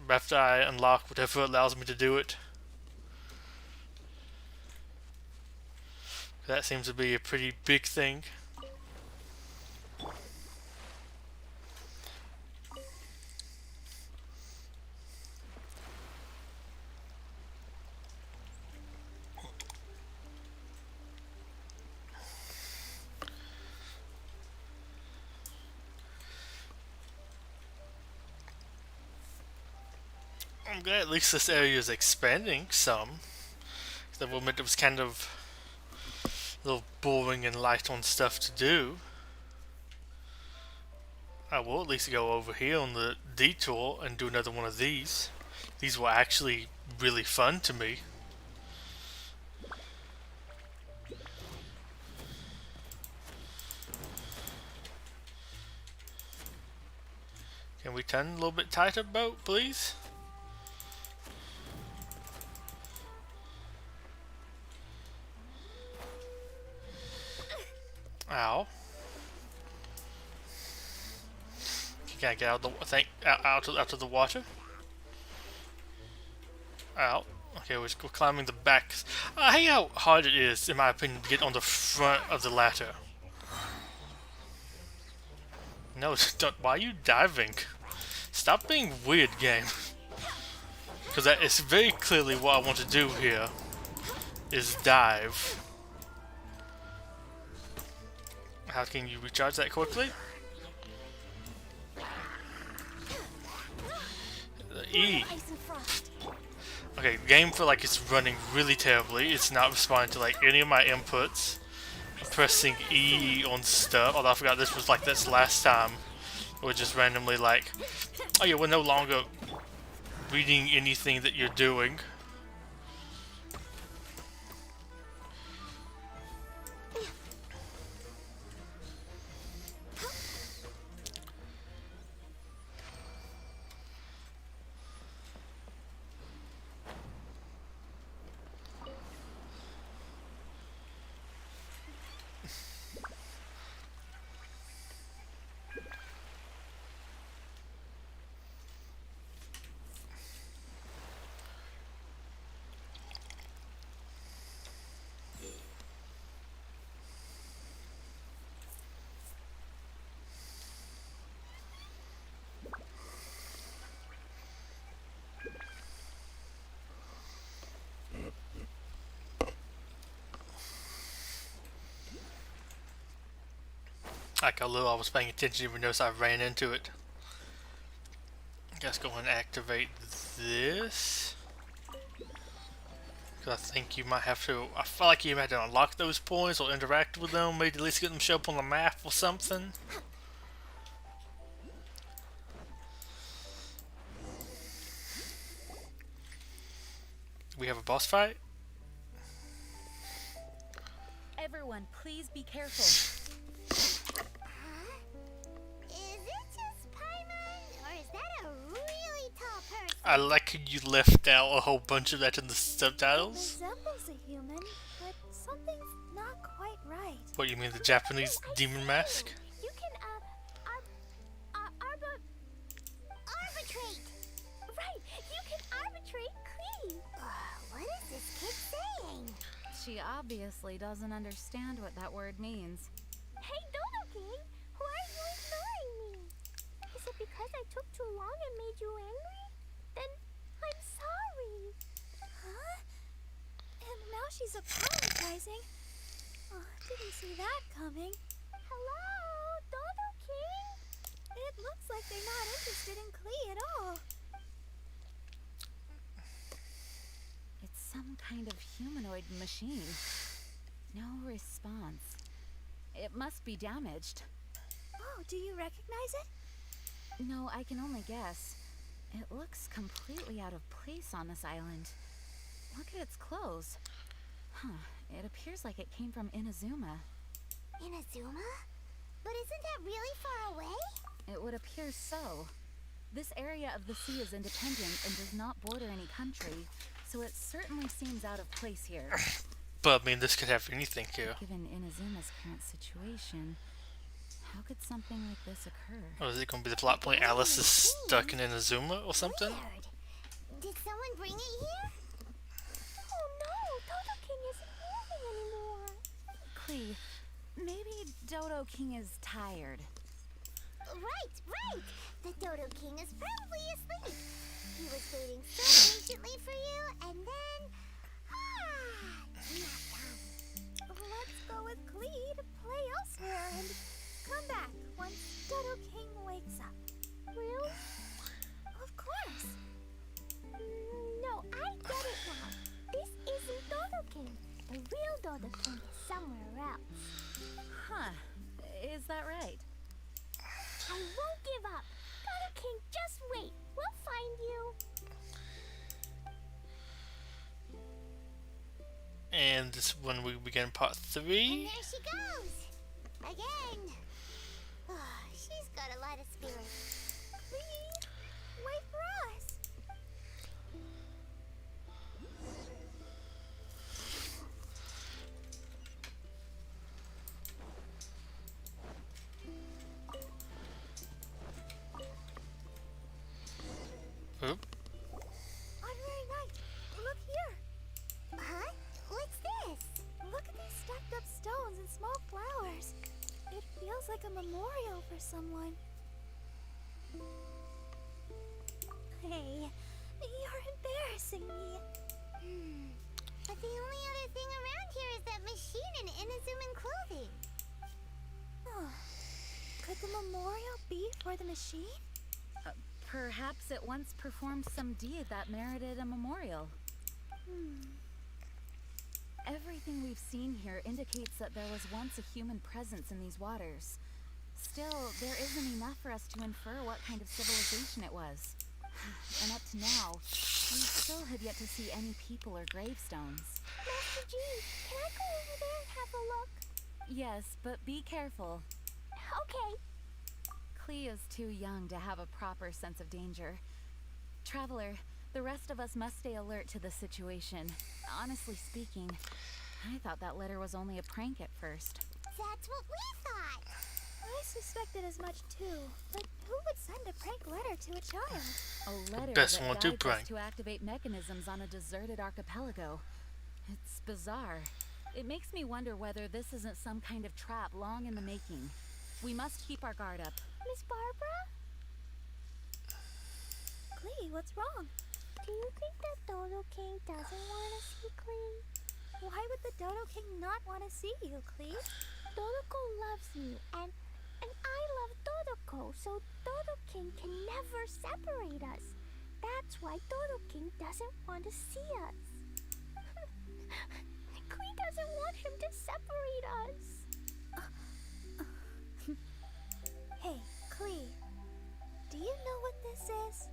A: After I unlock whatever allows me to do it. That seems to be a pretty big thing. I'm glad at least this area is expanding some. The moment it was kind of a little boring and light on stuff to do. I will at least go over here on the detour and do another one of these. These were actually really fun to me. Can we turn a little bit tighter, boat, please? Ow. Can I get out of the out of the water? Ow. Okay, we're climbing the back. I hate how hard it is, in my opinion, to get on the front of the ladder. No, don't. Why are you diving? Stop being weird, game. Because that is very clearly what I want to do here. Is dive. How can you recharge that quickly? E. Okay, the game feel like it's running really terribly. It's not responding to like any of my inputs. I'm pressing E on stuff. Although I forgot this was like this last time. It was just randomly like, oh yeah, we're no longer reading anything that you're doing. Like a little I was paying attention, even notice I ran into it. Let's go and activate this. Because I think you might have to. I feel like you might have to unlock those points or interact with them, maybe at least get them show up on the map or something. We have a boss fight?
B: Everyone, please be careful.
C: Huh? Is it just Paimon, or is that a really tall person?
A: I like how you left out a whole bunch of that in the subtitles.
D: Resembles a human, but something's not quite right.
A: What, you mean the Japanese demon mask?
C: You can, arbitrate. Right, you can arbitrate Klee. What is this kid saying?
B: She obviously doesn't understand what that word means.
C: Hey, Dodo King, why are you ignoring me? Is it because I took too long and made you angry? Then I'm sorry.
D: Huh? And now she's apologizing. Oh, didn't see that coming.
C: Hello, Dodo King?
D: It looks like they're not interested in Klee at all.
B: It's some kind of humanoid machine. No response. It must be damaged.
D: Oh, do you recognize it?
B: No, I can only guess. It looks completely out of place on this island. Look at its clothes. Huh, it appears like it came from Inazuma.
C: Inazuma? But isn't that really far away?
B: It would appear so. This area of the sea is independent and does not border any country, so it certainly seems out of place here.
A: But I mean, this could have anything here.
B: Given Inazuma's current situation, how could something like this occur?
A: Or is it going to be the plot point Alice is stuck in Inazuma or something?
C: Weird. Did someone bring it here? Oh no, Dodo King isn't moving anymore.
B: Klee, maybe Dodo King is tired.
C: Right. The Dodo King is probably asleep. He was waiting so patiently for you, and then... nap time.
D: Let's go with Klee to play elsewhere and come back once Dodo King wakes up.
C: Really?
D: Of course.
C: No, I get it now. This isn't Dodo King. The real Dodo King is somewhere else.
B: Huh, is that right?
C: I won't give up. Dodo King, just wait. We'll find you.
A: And this is when we begin part 3.
C: And there she goes. Again. She's got a lot of spirit.
D: Klee, wait for us.
A: Oop.
D: Honorary Knight, look here.
C: Huh? What's this?
D: Look at these stacked up stones and small flowers. It feels like a memorial for someone. Hey, you're embarrassing me.
C: But the only other thing around here is that machine in Inazuman clothing.
D: Oh, could the memorial be for the machine?
B: Perhaps it once performed some deed that merited a memorial. Everything we've seen here indicates that there was once a human presence in these waters. Still, there isn't enough for us to infer what kind of civilization it was. And up to now, we still have yet to see any people or gravestones.
C: Master G, can I go over there and have a look?
B: Yes, but be careful.
C: Okay.
B: Klee is too young to have a proper sense of danger. Traveler, the rest of us must stay alert to the situation. Honestly speaking, I thought that letter was only a prank at first.
C: That's what we thought.
D: I suspected as much too, but who would send a prank letter to a child?
B: A letter
A: best
B: that
A: one to
B: guides
A: prank.
B: us to activate mechanisms on a deserted archipelago. It's bizarre. It makes me wonder whether this isn't some kind of trap long in the making. We must keep our guard up.
C: Miss Barbara?
D: Klee, what's wrong?
C: Do you think that Dodo King doesn't want to see Klee?
D: Why would the Dodo King not want to see you, Klee?
C: Dodoco loves you, and
D: I love Dodoko, so Dodokin can never separate us. That's why Dodokin doesn't want to see us. Klee doesn't want him to separate us. Hey, Klee, do you know what this is?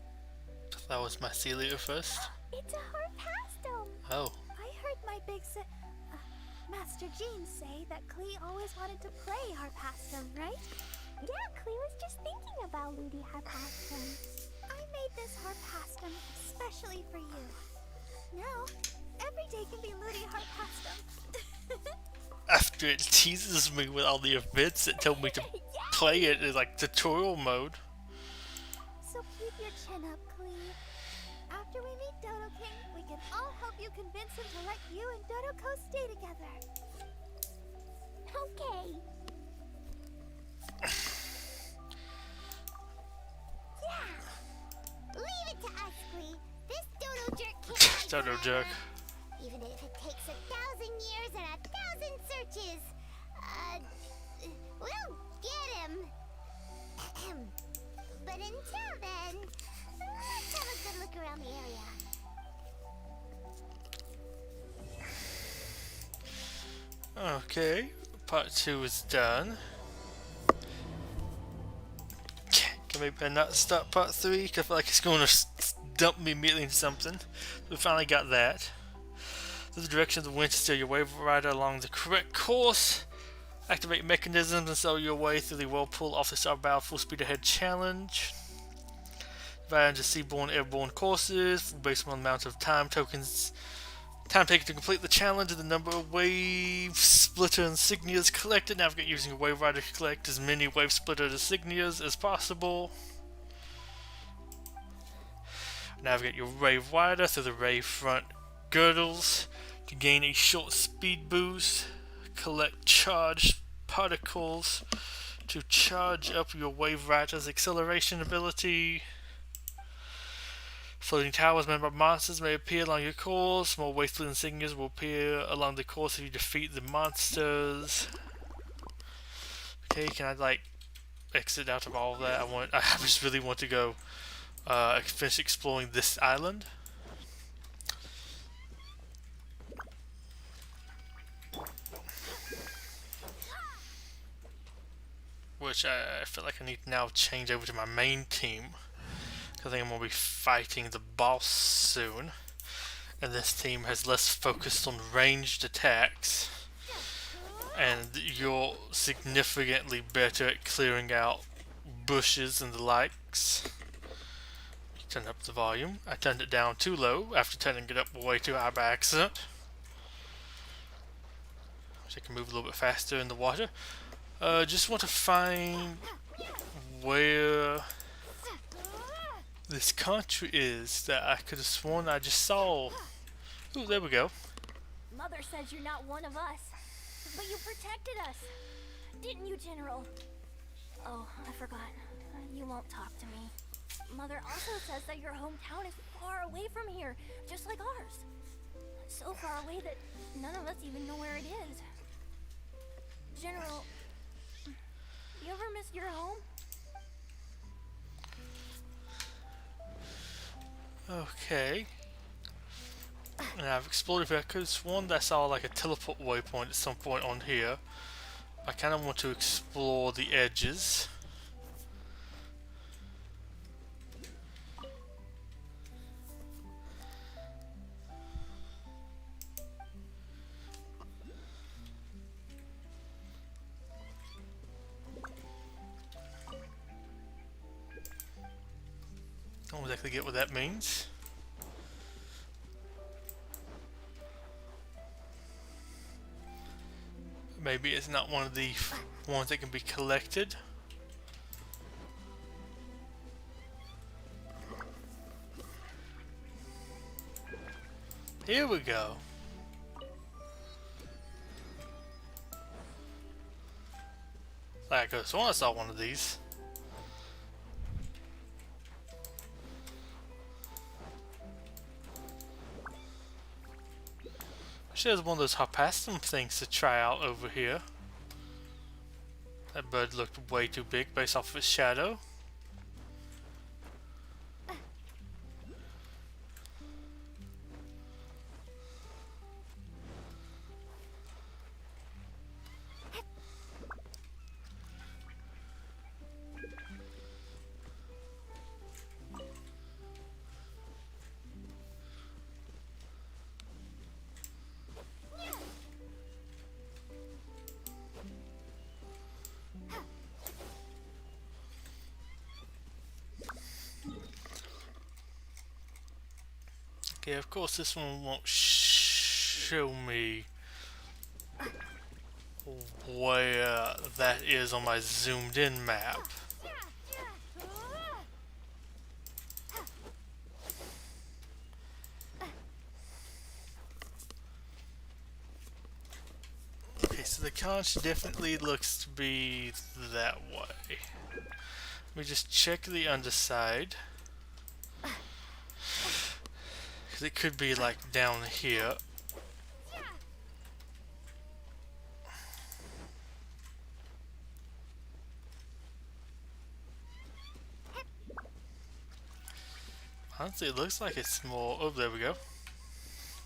A: That was my Celia first.
D: It's a harpastum.
A: Oh.
D: I heard my Master Jean say that Klee always wanted to play harpastum, right? Yeah, Klee was just thinking about Ludi harpastum. I made this harpastum especially for you. Now, every day can be Ludi harpastum.
A: After it teases me with all the events that tell me to play it in like tutorial mode.
D: So keep your chin up, Klee. After we meet Dodokin, we can all help you convince him to let you and Dodoko stay together. Okay. Yeah. Leave it to us, Klee. This Dodo jerk can't fight
A: Dodo
D: forever.
A: jerk.
D: Even if it takes 1,000 years and 1,000 searches. We'll get him. But until then, let's have a good look around the area.
A: Okay, part 2 is done. Can we not start part 3? Because I feel like it's going to dump me immediately into something. We finally got that. Through the direction of the wind to steer your wave rider along the correct course. Activate mechanisms and sail your way through the whirlpool off the starbound full speed ahead challenge. Divide into seaborne airborne courses based on the amount of time tokens. Time taken to complete the challenge and the number of wave splitter insignias collected. Navigate using your wave rider to collect as many wave splitter insignias as possible. Navigate your wave rider through the wave front girdles to gain a short speed boost. Collect charged particles to charge up your wave rider's acceleration ability. Floating towers made by monsters may appear along your course. More wave split insignias will appear along the course if you defeat the monsters. Okay, can I like exit out of all of that? I just really want to go finish exploring this island. Which I feel like I need to now change over to my main team. Because I think I'm going to be fighting the boss soon. And this team has less focused on ranged attacks. And you're significantly better at clearing out bushes and the likes. Turn up the volume. I turned it down too low after turning it up way too high by accident. So I can move a little bit faster in the water. Just want to find where this country is that I could have sworn I just saw. Ooh, there we go.
C: Mother says you're not one of us, but you protected us, didn't you, General? Oh, I forgot. You won't talk to me. Mother also says that your hometown is far away from here, just like ours. So far away that none of us even know where it is. General, you ever miss your home?
A: Okay. And I've explored it. I could have sworn that I saw like a teleport waypoint at some point on here. I kind of want to explore the edges. Don't exactly get what that means. Maybe it's not one of the ones that can be collected. Here we go. I could have sworn I saw one of these. She has one of those harpastum things to try out over here. That bird looked way too big based off of its shadow. Okay, of course this one won't show me where that is on my zoomed in map. Okay, so the conch definitely looks to be that way. Let me just check the underside. Because it could be like down here. Honestly, it looks like it's more... Oh, there we go.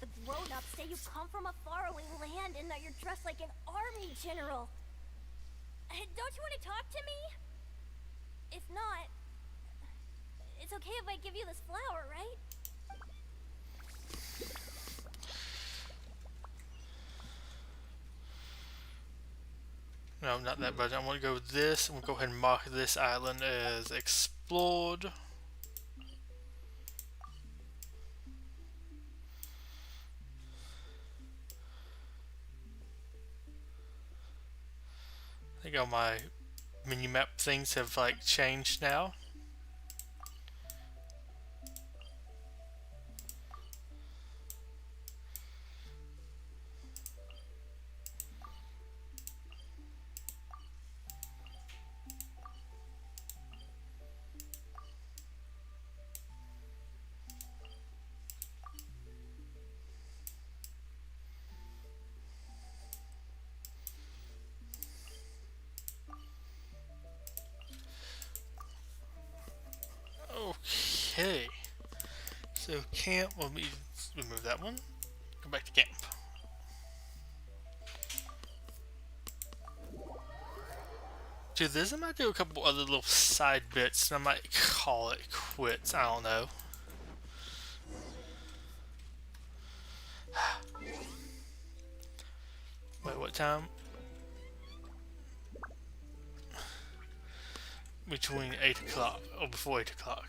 C: The grown-ups say you come from a faraway land and that you're dressed like an army general. Don't you want to talk to me? If not, it's okay if I give you this flower, right?
A: No, not that button. I want to go with this. I'm going to go ahead and mark this island as explored. I think all my mini-map things have like changed now. Okay, so camp, let me remove that one, go back to camp. To this, I might do a couple other little side bits, and I might call it quits, I don't know. Wait, what time? Between 8 o'clock, or before 8 o'clock.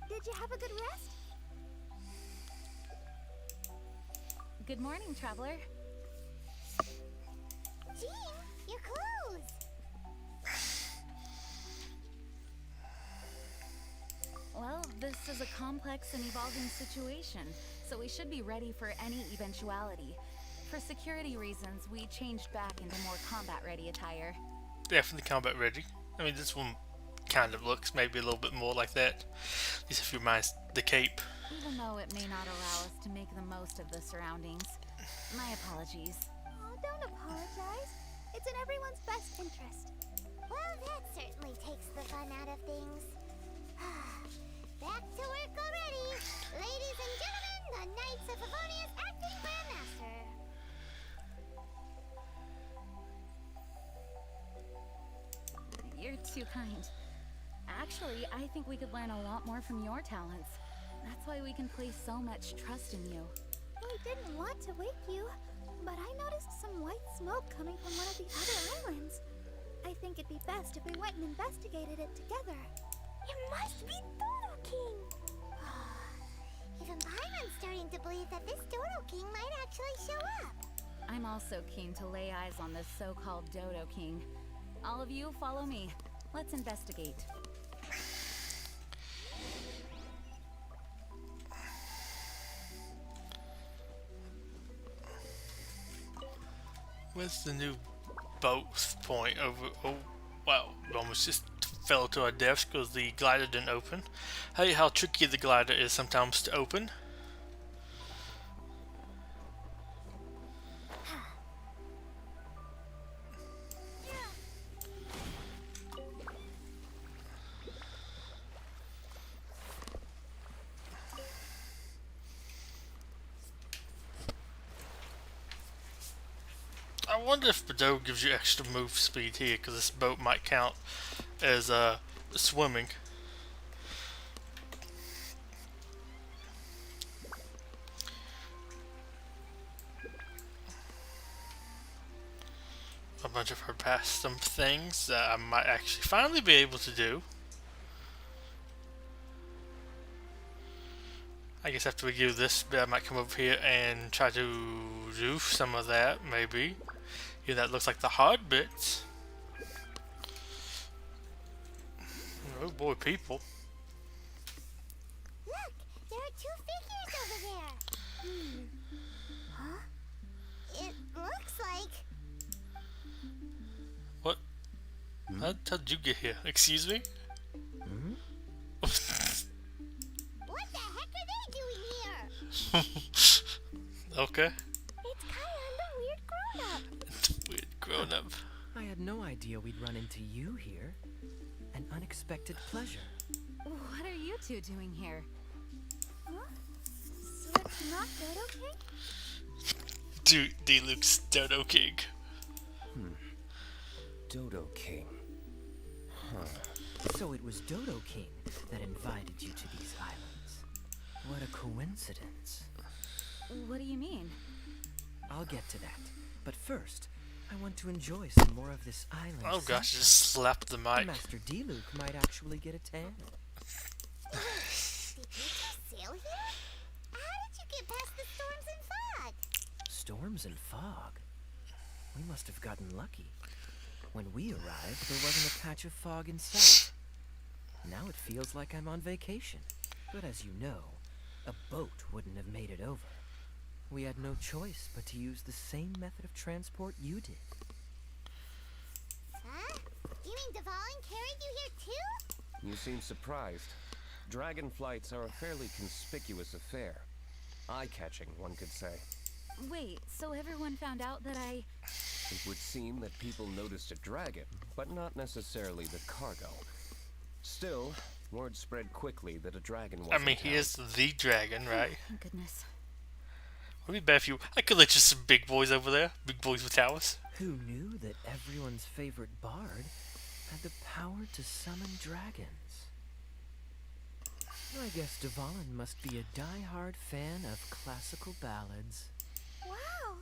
D: Did you have a good rest?
B: Good morning, traveler.
D: Jean, your clothes!
B: Well, this is a complex and evolving situation, so we should be ready for any eventuality. For security reasons, we changed back into more combat-ready attire.
A: Definitely combat ready. I mean, this one kind of looks maybe a little bit more like that. At least if you mind the cape.
B: Even though it may not allow us to make the most of the surroundings. My apologies.
D: Oh, don't apologize. It's in everyone's best interest. Well, that certainly takes the fun out of things. Back to work already. Ladies and gentlemen, the Knights of Favonia's acting Grandmaster.
B: You're too kind. Actually, I think we could learn a lot more from your talents. That's why we can place so much trust in you.
D: We didn't want to wake you, but I noticed some white smoke coming from one of the other islands. I think it'd be best if we went and investigated it together. It must be Dodo King! Even Byron's starting to believe that this Dodo King might actually show up.
B: I'm also keen to lay eyes on this so-called Dodo King. All of you, follow me. Let's investigate.
A: Where's the new boat point over? Oh, wow. We almost just fell to our deaths because the glider didn't open. Hey, how tricky the glider is sometimes to open. I wonder if Betuor gives you extra move speed here, because this boat might count as swimming. A bunch of her past some things that I might actually finally be able to do. I guess after we do this bit, I might come over here and try to do some of that, maybe. Yeah, that looks like the hard bits. Oh boy, people.
D: Look, there are two figures over there. Huh? It looks like...
A: What? How did you get here? Excuse me?
D: What the heck are they doing here?
A: Okay.
D: It's Kaya and the weird grown-up.
A: Weird grown up.
E: I had no idea we'd run into you here. An unexpected pleasure.
B: What are you two doing here?
D: Huh? So it's not Dodo King?
A: Dude, Luke's Dodo King.
E: Dodo King. Huh. So it was Dodo King that invited you to these islands. What a coincidence.
B: What do you mean?
E: I'll get to that. But first, I want to enjoy some more of this island.
A: Oh gosh,
E: sunshine.
A: just slapped the mic.
E: Master D-Luke might actually get a tan.
D: Did you just sail here? How did you get past the storms and fog?
E: Storms and fog? We must have gotten lucky. When we arrived, there wasn't a patch of fog in sight. Now it feels like I'm on vacation. But as you know, a boat wouldn't have made it over. We had no choice but to use the same method of transport you did.
D: Huh? You mean Dvalin carried you here too?
F: You seem surprised. Dragon flights are a fairly conspicuous affair. Eye-catching, one could say.
B: Wait, so everyone found out that I...
F: It would seem that people noticed a dragon, but not necessarily the cargo. Still, word spread quickly that a dragon was
A: I mean,
F: in
A: he
F: town.
A: is the dragon, right?
B: Thank goodness.
A: Would it be bad if you... I could let you some big boys over there. Big boys with towers.
E: Who knew that everyone's favorite bard had the power to summon dragons? I guess Dvalin must be a die-hard fan of classical ballads.
D: Wow.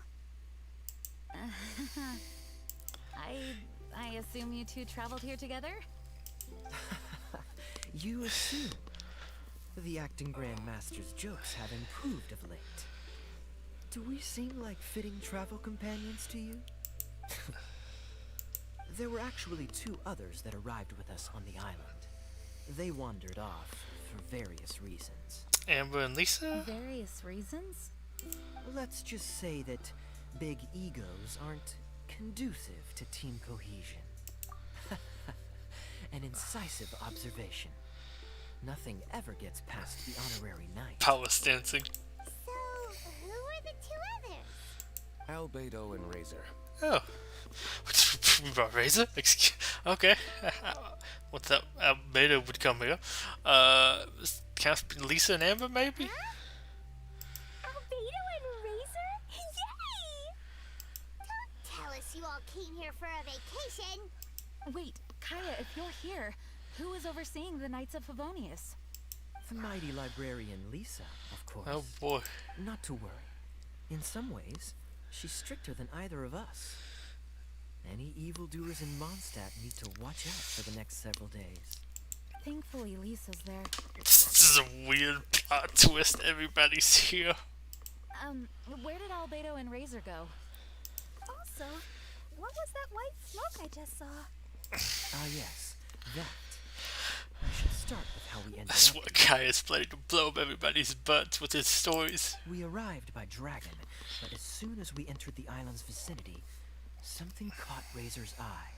B: I assume you two traveled here together?
E: You assume. The acting grandmaster's jokes have improved of late. Do we seem like fitting travel companions to you? There were actually two others that arrived with us on the island. They wandered off for various reasons.
A: Amber and Lisa?
B: Various reasons?
E: Let's just say that big egos aren't conducive to team cohesion. An incisive observation. Nothing ever gets past the honorary knight.
A: Power dancing.
D: So, who are the two others?
F: Albedo and Razor.
A: Oh. We brought Razor? Okay. What's up? Beta would come here. Lisa and Amber, maybe?
D: Albedo and Razor? Yay! Don't tell us you all came here for a vacation.
B: Wait, Kaya, if you're here, who is overseeing the Knights of Favonius?
E: The mighty librarian Lisa, of course.
A: Oh boy.
E: Not to worry. In some ways, she's stricter than either of us. Any evildoers in Mondstadt need to watch out for the next several days.
B: Thankfully, Lisa's there.
A: This is a weird plot twist. Everybody's here.
B: Where did Albedo and Razor go?
D: Also, what was that white smoke I just saw?
E: Ah, yes, that. I should start with how we ended
A: That's
E: up.
A: what Kai is planning to blow up everybody's butts with his stories.
E: We arrived by dragon, but as soon as we entered the island's vicinity, something caught Razor's eye.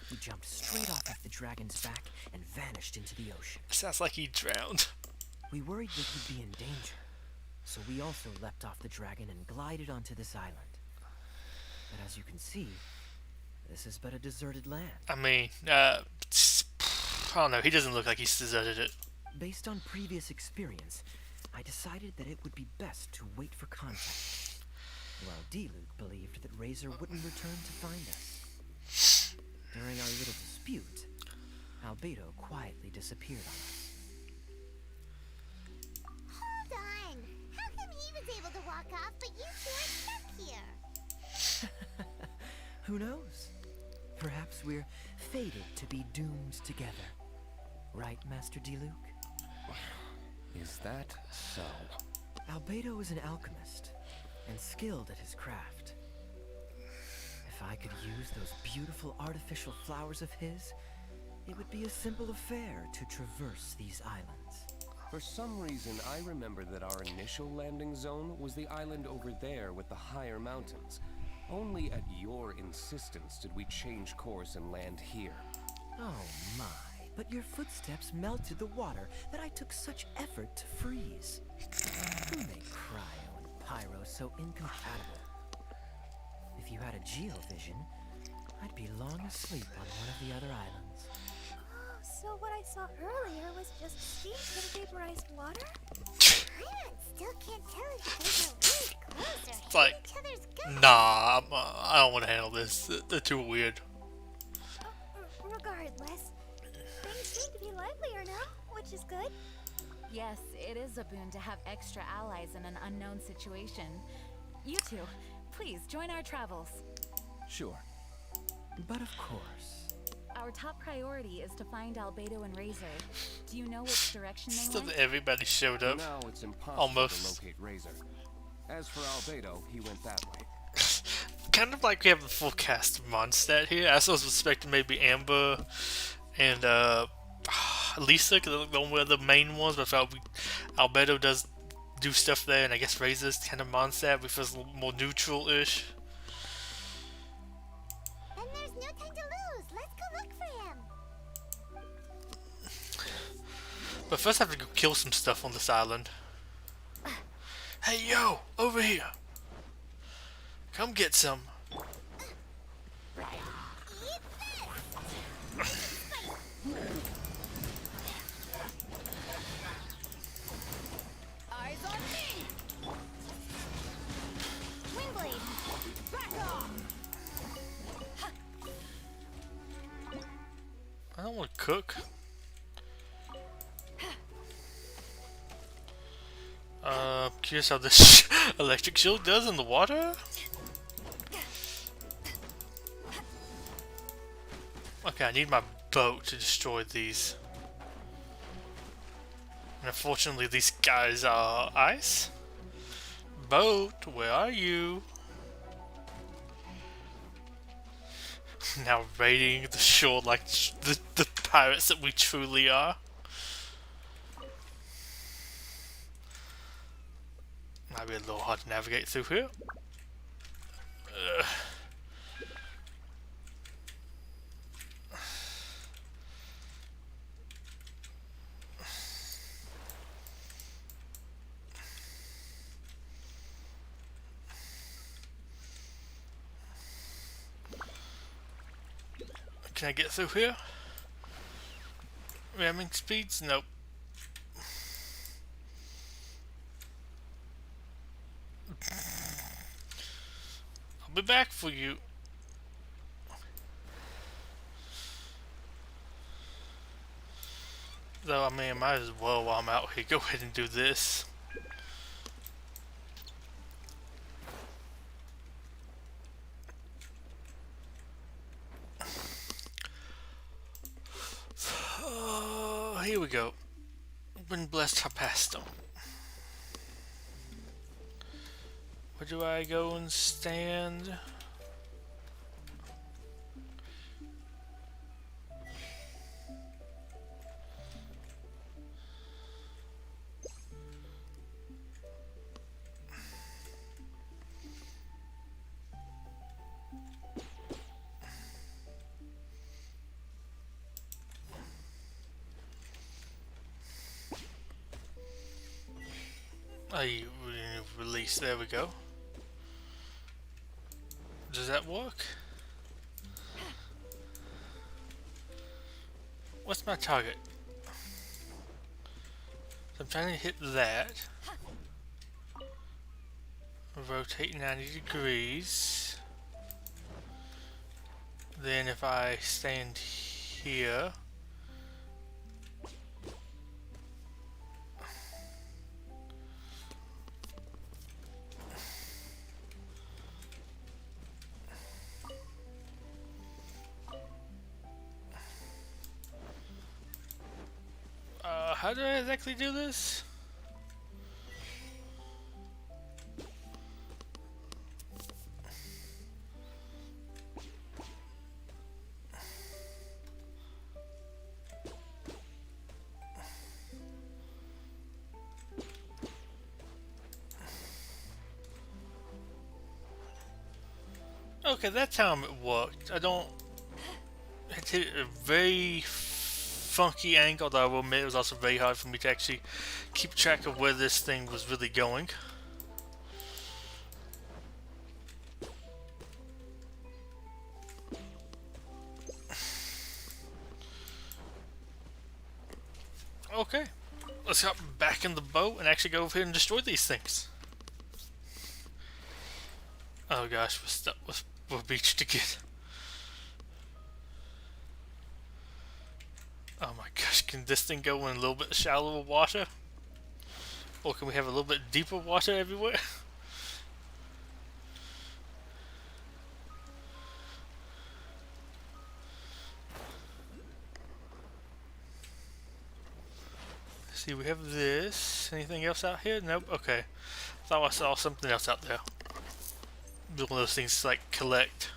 E: He jumped straight off of the dragon's back and vanished into the ocean.
A: Sounds like he drowned.
E: We worried that he'd be in danger, so we also leapt off the dragon and glided onto this island. But as you can see, this is but a deserted land.
A: I mean, I don't know, he doesn't look like he's deserted it.
E: Based on previous experience, I decided that it would be best to wait for contact, while D-Luke believed that Razor wouldn't return to find us. During our little dispute, Albedo quietly disappeared on us.
D: Hold on. How come he was able to walk off, but you two are stuck here?
E: Who knows? Perhaps we're fated to be doomed together. Right, Master D-Luke?
F: Is that so?
E: Albedo is an alchemist, and skilled at his craft. If I could use those beautiful artificial flowers of his, it would be a simple affair to traverse these islands.
F: For some reason, I remember that our initial landing zone was the island over there with the higher mountains. Only at your insistence did we change course and land here.
E: Oh my, but your footsteps melted the water that I took such effort to freeze. Who made cryo and pyro so incompatible? If you had a geovision, I'd be long asleep on one of the other islands.
D: Oh, so what I saw earlier was just steam from vaporized water? I still can't tell if you guys are really close or
A: It's like,
D: each other's guts.
A: nah, I don't want to handle this. They're too weird.
D: Regardless, things seem to be livelier now, which is good.
B: Yes, it is a boon to have extra allies in an unknown situation. You two, please join our travels.
F: Sure.
E: But of course.
B: Our top priority is to find Albedo and Razor. Do you know which direction they
A: Still,
B: went?
A: everybody showed up.
F: Now it's impossible
A: Almost.
F: to locate Razor. As for Albedo, he went that way.
A: Kind of like we have the full cast of Mondstadt here. I was expecting maybe Amber and Lisa, because they're one of the main ones, but I felt Albedo does do stuff there, and I guess Razor's kind of Mondstadt, which feels a little more neutral-ish.
D: And there's no time to lose. Let's go look for him.
A: But first I have to go kill some stuff on this island. Hey yo, over here! Come get some.
B: Eyes on me!
D: Wingblade.
B: Back off!
A: I don't want to cook. Curious how this electric shield does in the water? Okay, I need my boat to destroy these. And unfortunately, these guys are ice. Boat, where are you? Now raiding the shore like the pirates that we truly are. Might be a little hard to navigate through here. Ugh. Can I get through here? Ramming speeds? Nope. I'll be back for you. Though, I mean, I might as well while I'm out here go ahead and do this. Here we go. Been blessed past them. Where do I go and stand? I release, there we go. Does that work? What's my target? So I'm trying to hit that. Rotate 90 degrees. Then if I stand here, how do I exactly do this? Okay, that's how it worked. I don't... It hit a very funky angle, though I will admit it was also very hard for me to actually keep track of where this thing was really going. Okay, let's hop back in the boat and actually go over here and destroy these things. Oh gosh, we're stuck with... We're beached again. Oh my gosh, can this thing go in a little bit shallower water? Or can we have a little bit deeper water everywhere? See, we have this. Anything else out here? Nope. Okay. Thought I saw something else out there. One of those things like collect.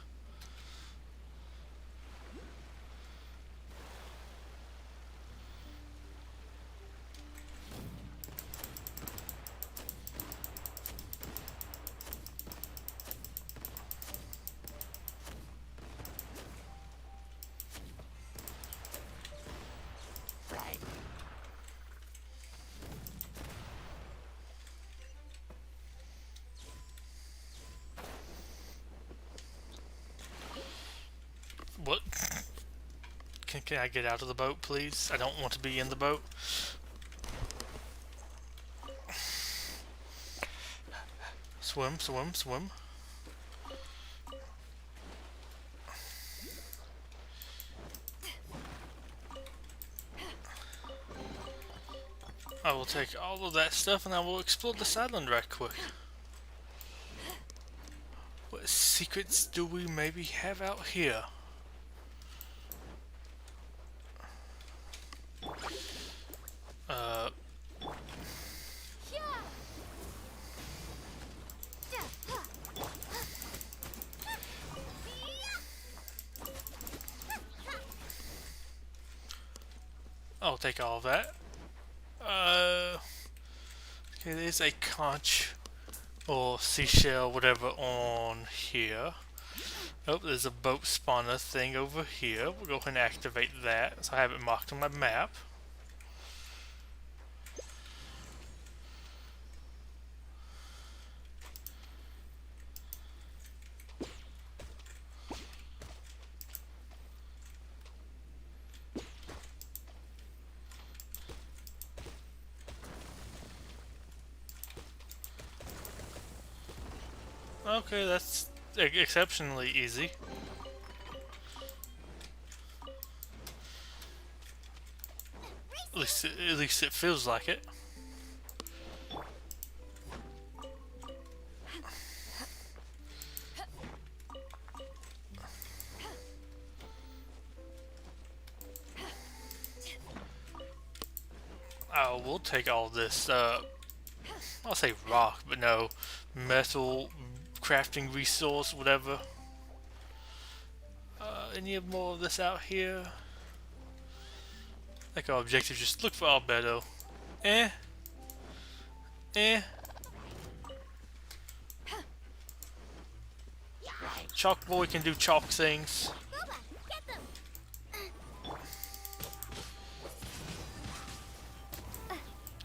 A: What? Can I get out of the boat, please? I don't want to be in the boat. Swim, swim, swim. I will take all of that stuff and I will explore this island right quick. What secrets do we maybe have out here? I'll take all of that. Okay, there's a conch or seashell, whatever, on here. Oh, there's a boat spawner thing over here. We'll go ahead and activate that, so I have it marked on my map. Okay, that's exceptionally easy. At least it feels like it. Oh, we'll take all this. Oh, I'll say rock, but no, metal crafting resource, whatever. Any more of this out here? Like our objective, just look for Albedo. Eh? Eh? Chalk Boy can do chalk things.
D: Boba, get them!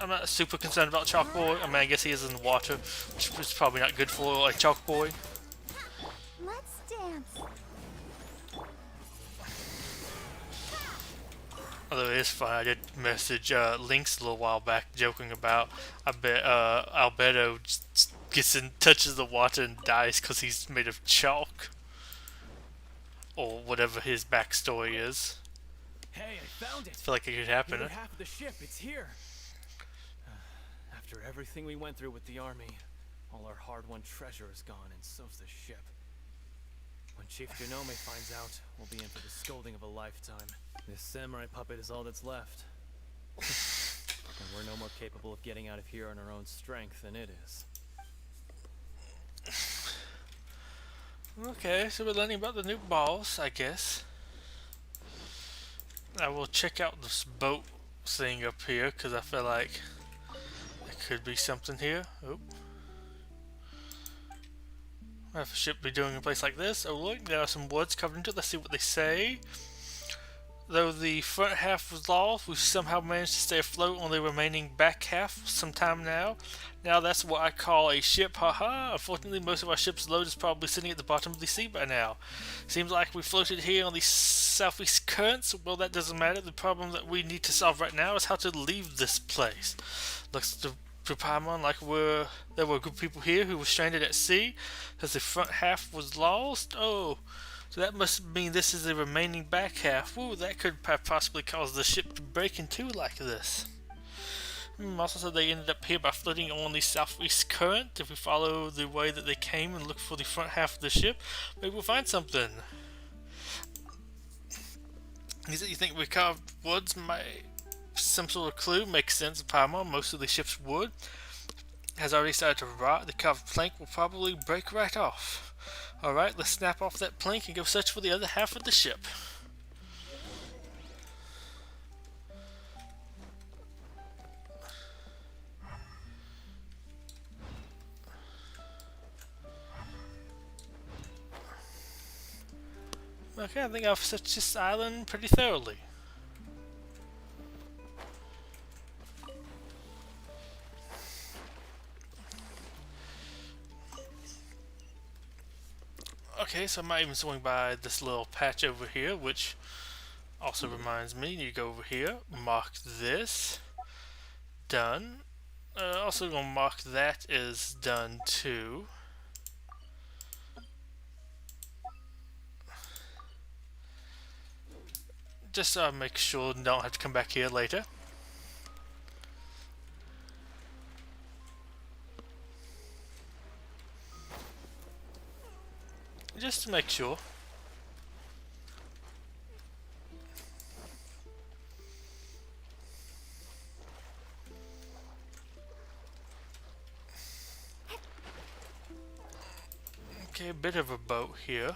A: I'm not super concerned about Chalk Boy. I mean, I guess he is in the water, which is probably not good for a Chalk Boy.
D: Let's dance.
A: Although it is fun, I did message Lynx a little while back joking about, I bet Albedo just gets in, touches the water and dies because he's made of chalk. Or whatever his backstory is.
G: Hey, I found it!
A: I feel like it could happen.
G: Near half of the ship, it's here! After everything we went through with the army, all our hard-won treasure is gone, and so's the ship. When Chief Genome finds out, we'll be in for the scolding of a lifetime. This samurai puppet is all that's left. And we're no more capable of getting out of here on our own strength than it is.
A: Okay, so we're learning about the new boss, I guess. I will check out this boat thing up here, because I feel like there could be something here. Oop. What if a ship be doing in a place like this? Oh look, there are some words covered into it. Let's see what they say. Though the front half was lost, we've somehow managed to stay afloat on the remaining back half some time now. Now that's what I call a ship, haha. Unfortunately, most of our ship's load is probably sitting at the bottom of the sea by now. Seems like we floated here on the southeast currents. Well, that doesn't matter. The problem that we need to solve right now is how to leave this place. Looks to Paimon like there were a group of people here who were stranded at sea, because the front half was lost. Oh. So that must mean this is the remaining back half. Ooh, that could possibly cause the ship to break in two like this. Also said they ended up here by floating on the southeast current. If we follow the way that they came and look for the front half of the ship, maybe we'll find something. Is it you think we carved woods might some sort of clue? Makes sense, Paimon. Most of the ship's wood has already started to rot. The carved plank will probably break right off. Alright, let's snap off that plank and go search for the other half of the ship. Okay, I think I've searched this island pretty thoroughly. Okay, so I might even swing by this little patch over here, which also reminds me, you go over here, mark this, done. Also gonna mark that is done too. Just so I make sure I don't have to come back here later. Just to make sure. Okay, a bit of a boat here.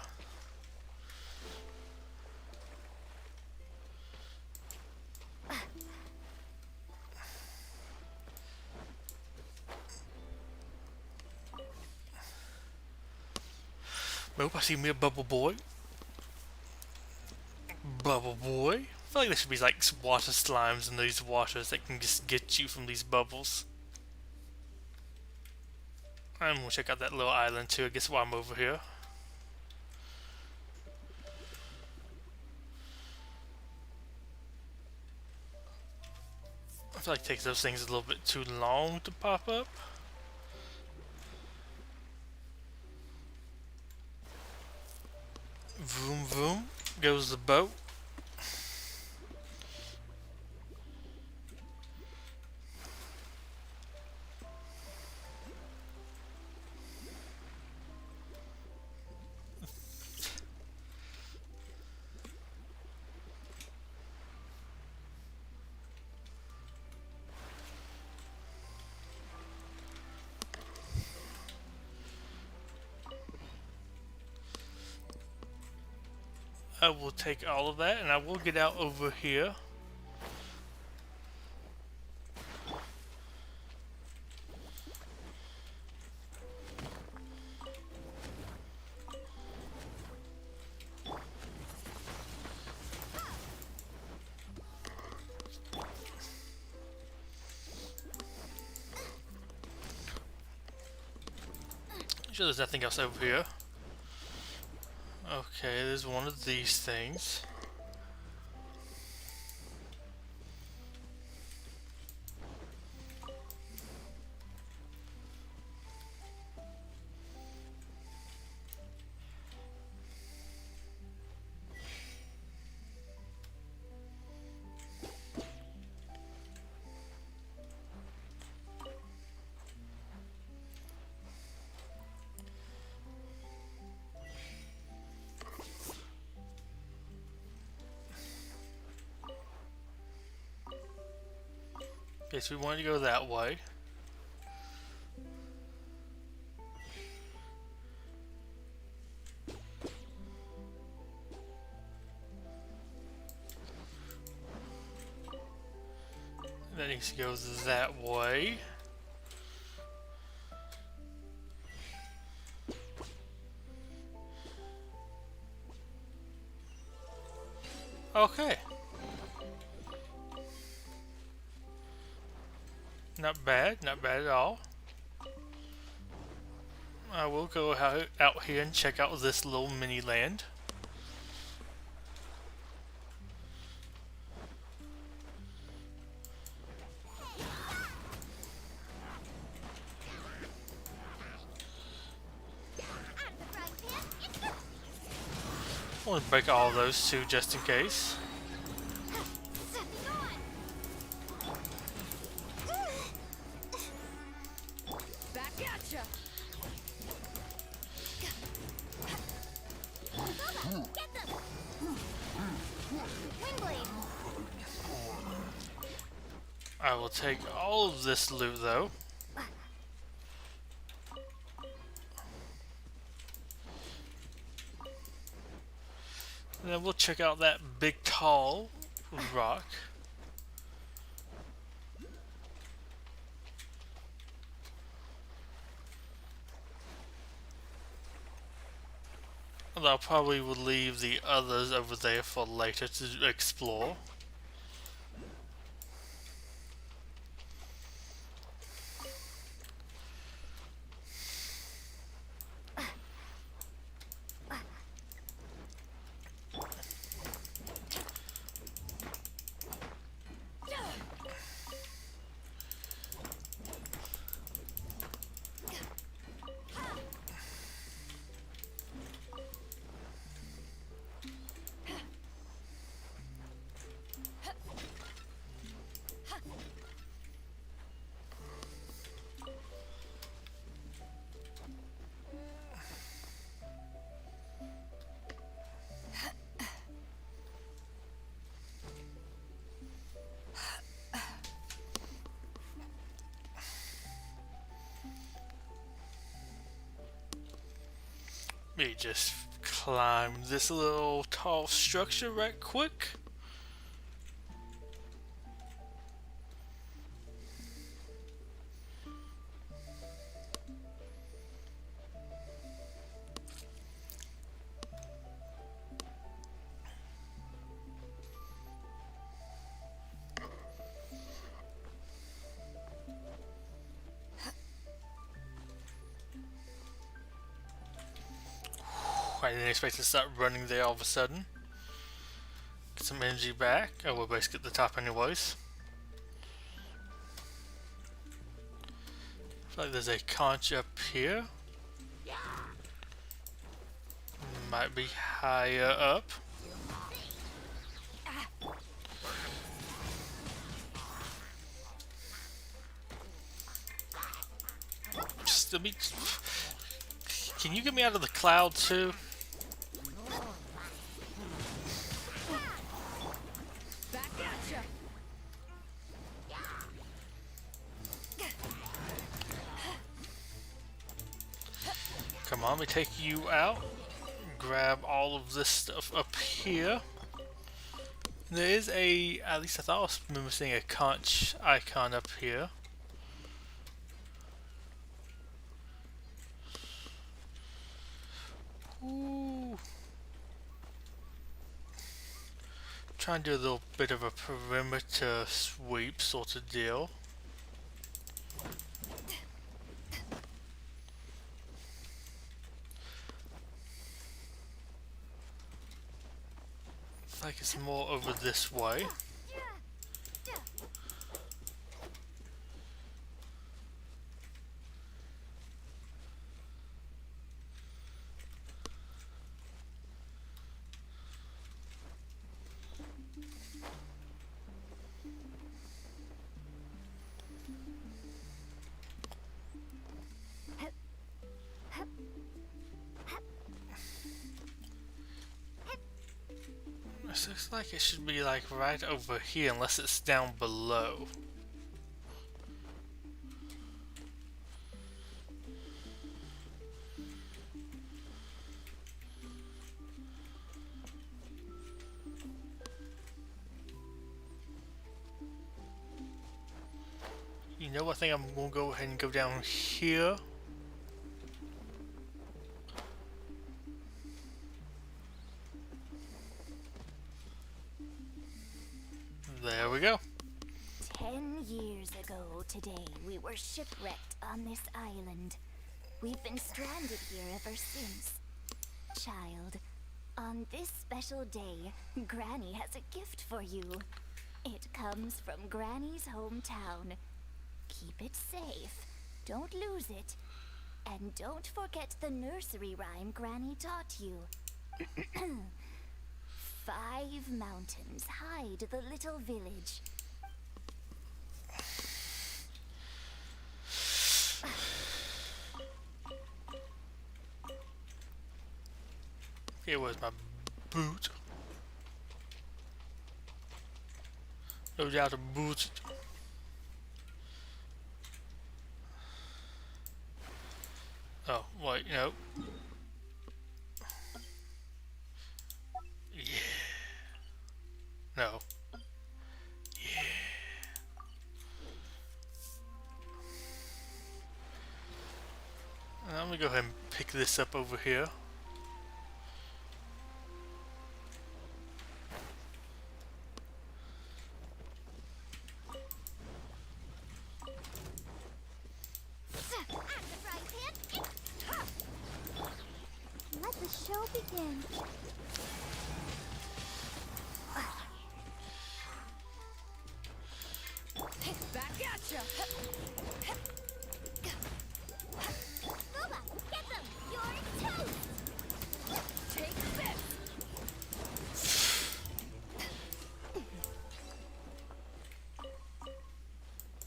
A: Nope, I see me a bubble boy. Bubble boy? I feel like there should be like water slimes in these waters that can just get you from these bubbles. I'm gonna check out that little island too, I guess while I'm over here. I feel like it takes those things a little bit too long to pop up. Vroom vroom goes the boat. I will take all of that and I will get out over here. Sure there's nothing else over here. Okay, there's one of these things. Okay, so we want to go that way. That needs to go that way. Okay. Not bad, not bad at all. I will go out here and check out this little mini land. I want to break all those too, just in case.
B: Back at ya.
C: Get them! Windblade!
A: I will take all of this loot though. And then we'll check out that big tall rock. Although I probably will leave the others over there for later to explore. Let me just climb this little tall structure right quick. I didn't expect to start running there all of a sudden. Get some energy back. Oh, we're basically at the top anyways. I feel like there's a conch up here. Might be higher up. Just let me... Can you get me out of the cloud too?
B: Back at ya.
A: Come on, let me take you out. grab all of this stuff up here. There is a, at least I thought I was missing a conch icon up here. Ooh. Try and do a little bit of a perimeter sweep sort of deal. Looks like it's more over this way. This looks like it should be like right over here unless it's down below. You know what, I think I'm gonna go ahead and go down here. There we go.
C: 10 years ago today, we were shipwrecked on this island. We've been stranded here ever since. Child, on this special day, Granny has a gift for you. It comes from Granny's hometown. Keep it safe. Don't lose it. And don't forget the nursery rhyme Granny taught you. 5 mountains hide the little village.
A: Here was my boot. No doubt a boot. Oh, wait, no. Yeah. No. Yeah. I'm gonna go ahead and pick this up over here.
D: Let the show begin.
B: Back at ya!
C: Booba, get them! You're toast!
B: Take this!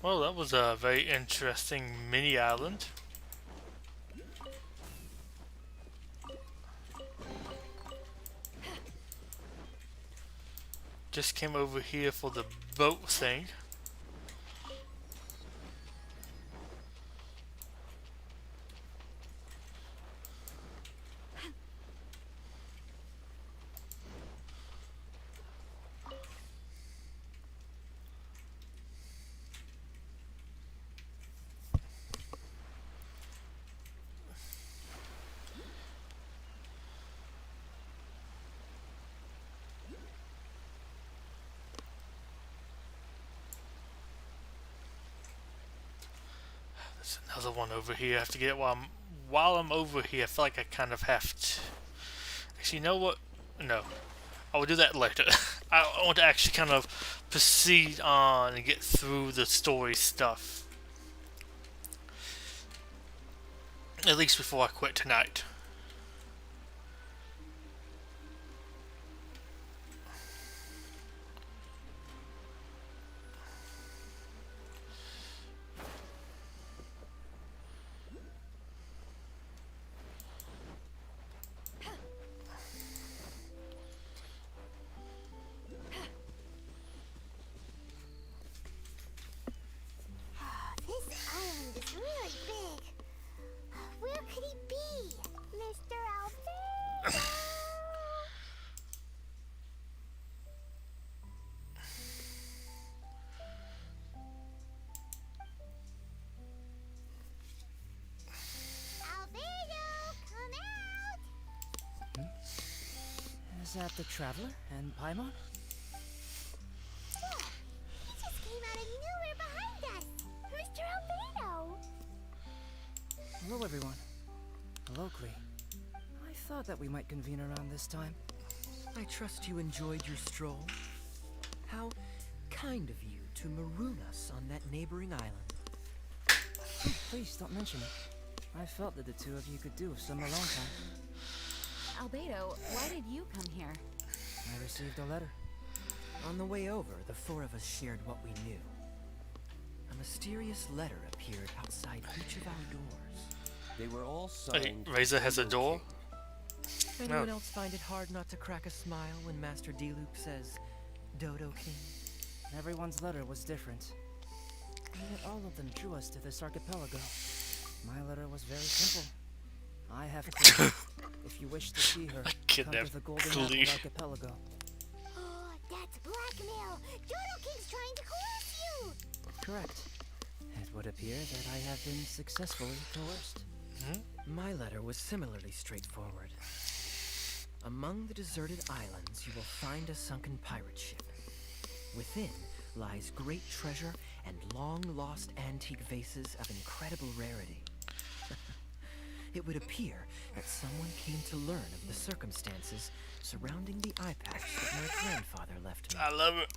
A: Well, that was a very interesting mini island. Just came over here for the boat thing. There's another one over here I have to get while I'm over here. I feel like I kind of have to. Actually, you know what? No. I will do that later. I want to actually kind of proceed on and get through the story stuff. At least before I quit tonight.
D: This island is really big. Where could he be?
H: Is that the Traveler and Paimon?
D: Yeah, he just came out of nowhere behind us. Mr. Albedo.
H: Hello, everyone. Hello, Klee. I thought that we might convene around this time.
E: I trust you enjoyed your stroll. How kind of you to maroon us on that neighboring island.
H: Please don't mention it. I felt that the two of you could do with some alone time.
B: Albedo, why did you come here?
H: I received a letter.
E: On the way over, the four of us shared what we knew. A mysterious letter appeared outside each of our doors.
F: They were all
A: Wait,
F: signed.
A: Razor has a door?
E: Anyone else find it hard not to crack a smile when Master D-Loop says, Dodo King?
H: Everyone's letter was different. And yet all of them drew us to this archipelago. My letter was very simple. I have Klee. If you wish to see her, come to the Golden Apple Archipelago.
D: Oh, that's blackmail. Dodo King's trying to coerce you.
H: Correct. It would appear that I have been successfully coerced.
E: My letter was similarly straightforward. Among the deserted islands, you will find a sunken pirate ship. Within lies great treasure and long-lost antique vases of incredible rarity. It would appear that someone came to learn of the circumstances surrounding the eye patch that my grandfather left me.
A: I love it.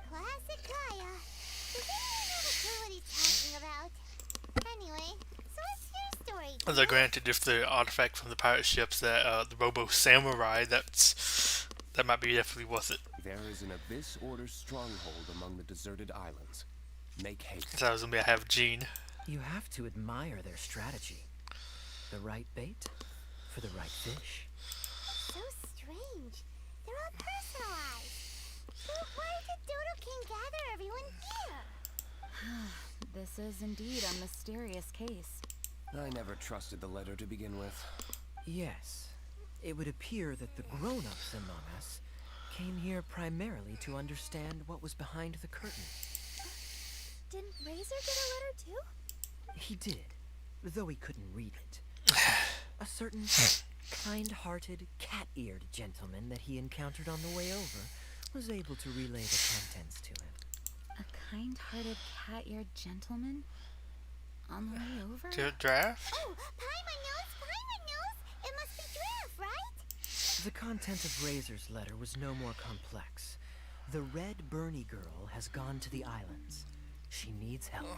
D: Classic Kaya. Does anyone have a clue what he's talking about? Anyway, so what's your story?
A: Although granted, if the artifact from the pirate ship's that the Robo Samurai, that might be definitely worth it.
F: There is an Abyss Order stronghold among the deserted islands. Make haste.
A: So I was gonna be, I have Jean.
E: You have to admire their strategy. The right bait for the right fish.
D: So strange. They're all personalized. So why did Dodo King gather everyone here?
B: This is indeed a mysterious case.
F: I never trusted the letter to begin with.
E: Yes, it would appear that the grown-ups among us came here primarily to understand what was behind the curtain.
D: Didn't Razor get a letter too?
E: He did, though he couldn't read it. A certain kind-hearted, cat-eared gentleman that he encountered on the way over was able to relay the contents to him.
B: A kind-hearted, cat-eared gentleman? On the way over?
A: To draft?
D: Oh, Paimon knows! Paimon knows! It must be Draft, right?
E: The content of Razor's letter was no more complex. The Red Bernie girl has gone to the islands. She needs help.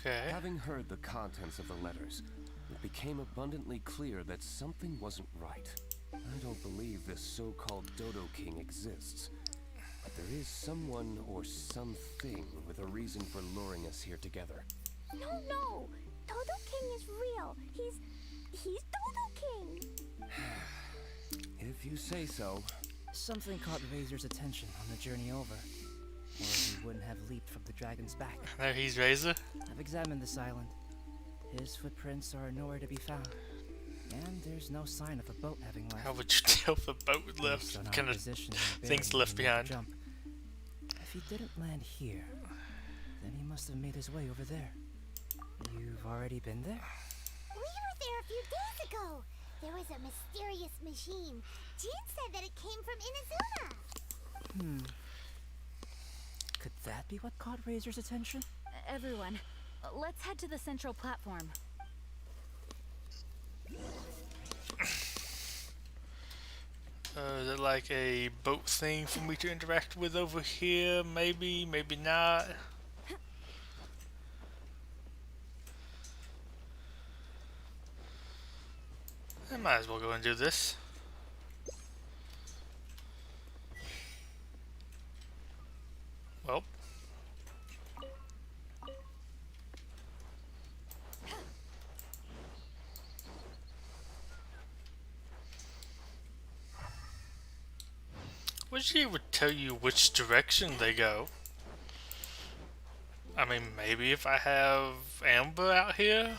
A: Okay.
F: Having heard the contents of the letters, it became abundantly clear that something wasn't right. I don't believe this so-called Dodo King exists. But there is someone or something with a reason for luring us here together.
D: No! Dodo King is real. He's Dodo King.
F: If you say so.
H: Something caught Razor's attention on the journey over, or he wouldn't have leaped from the dragon's back.
A: There he's Razor.
H: I've examined this island. His footprints are nowhere to be found, and there's no sign of a boat having left.
A: How would you tell if a boat
H: Based
A: left?
H: on our
A: Kind of
H: position and
A: things
H: bearing,
A: left
H: we need to
A: behind.
H: jump. If he didn't land here, then he must have made his way over there. You've already been there?
D: We were there a few days ago. There was a mysterious machine. Jean said that it came from Inazuma.
H: Could that be what caught Razor's attention?
B: Everyone, let's head to the central platform.
A: Is it like a boat thing for me to interact with over here? Maybe, maybe not. I might as well go and do this. Well. Wish it would tell you which direction they go. I mean, maybe if I have Amber out here.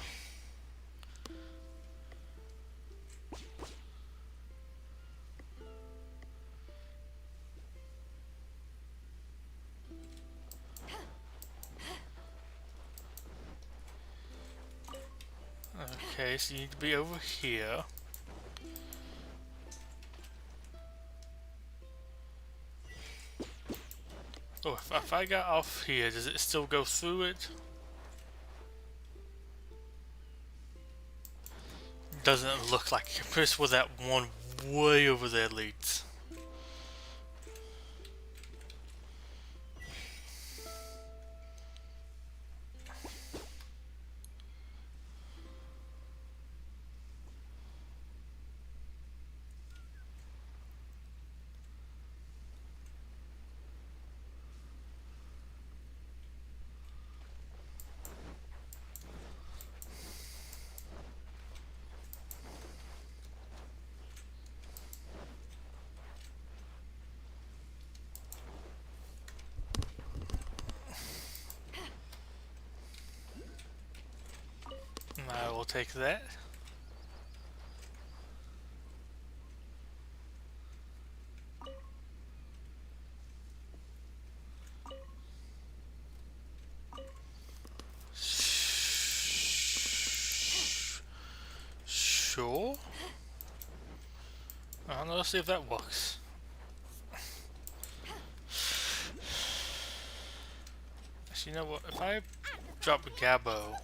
A: Okay, so you need to be over here. Oh, if I got off here, does it still go through it? Doesn't look like it. Compared to where that one way over there leads. I will take that. Sure. I don't know, let's see if that works. Actually, you know what? If I drop a Gabbo.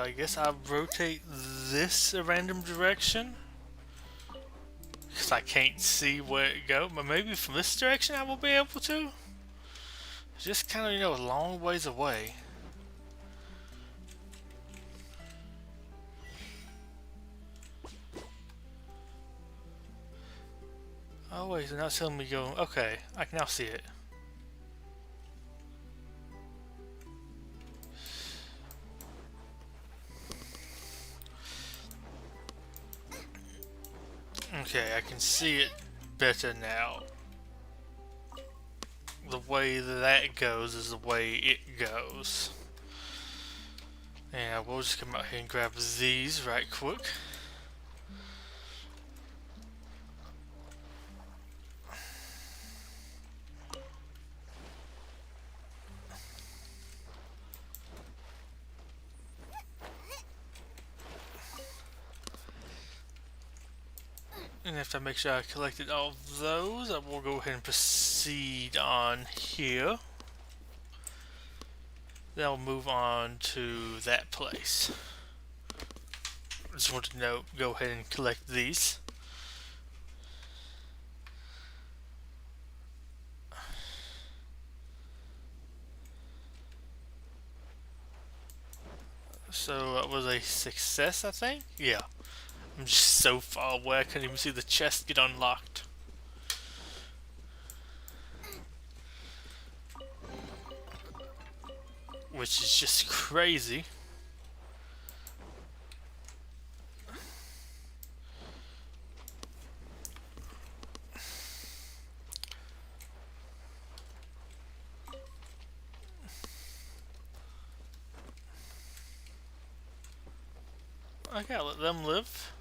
A: I guess I'll rotate this a random direction. Because I can't see where it goes. But maybe from this direction I will be able to. Just kind of, you know, a long ways away. Oh wait, so now it's telling me go. Okay, I can now see it. Okay, I can see it better now. The way that goes is the way it goes. And we'll just come out here and grab these right quick. And if I make sure I collected all of those, I will go ahead and proceed on here. Then I'll move on to that place. I just want to know, go ahead and collect these. So that was a success, I think? Yeah. I'm just so far away I couldn't even see the chest get unlocked. Which is just crazy. Okay, I'll let them live.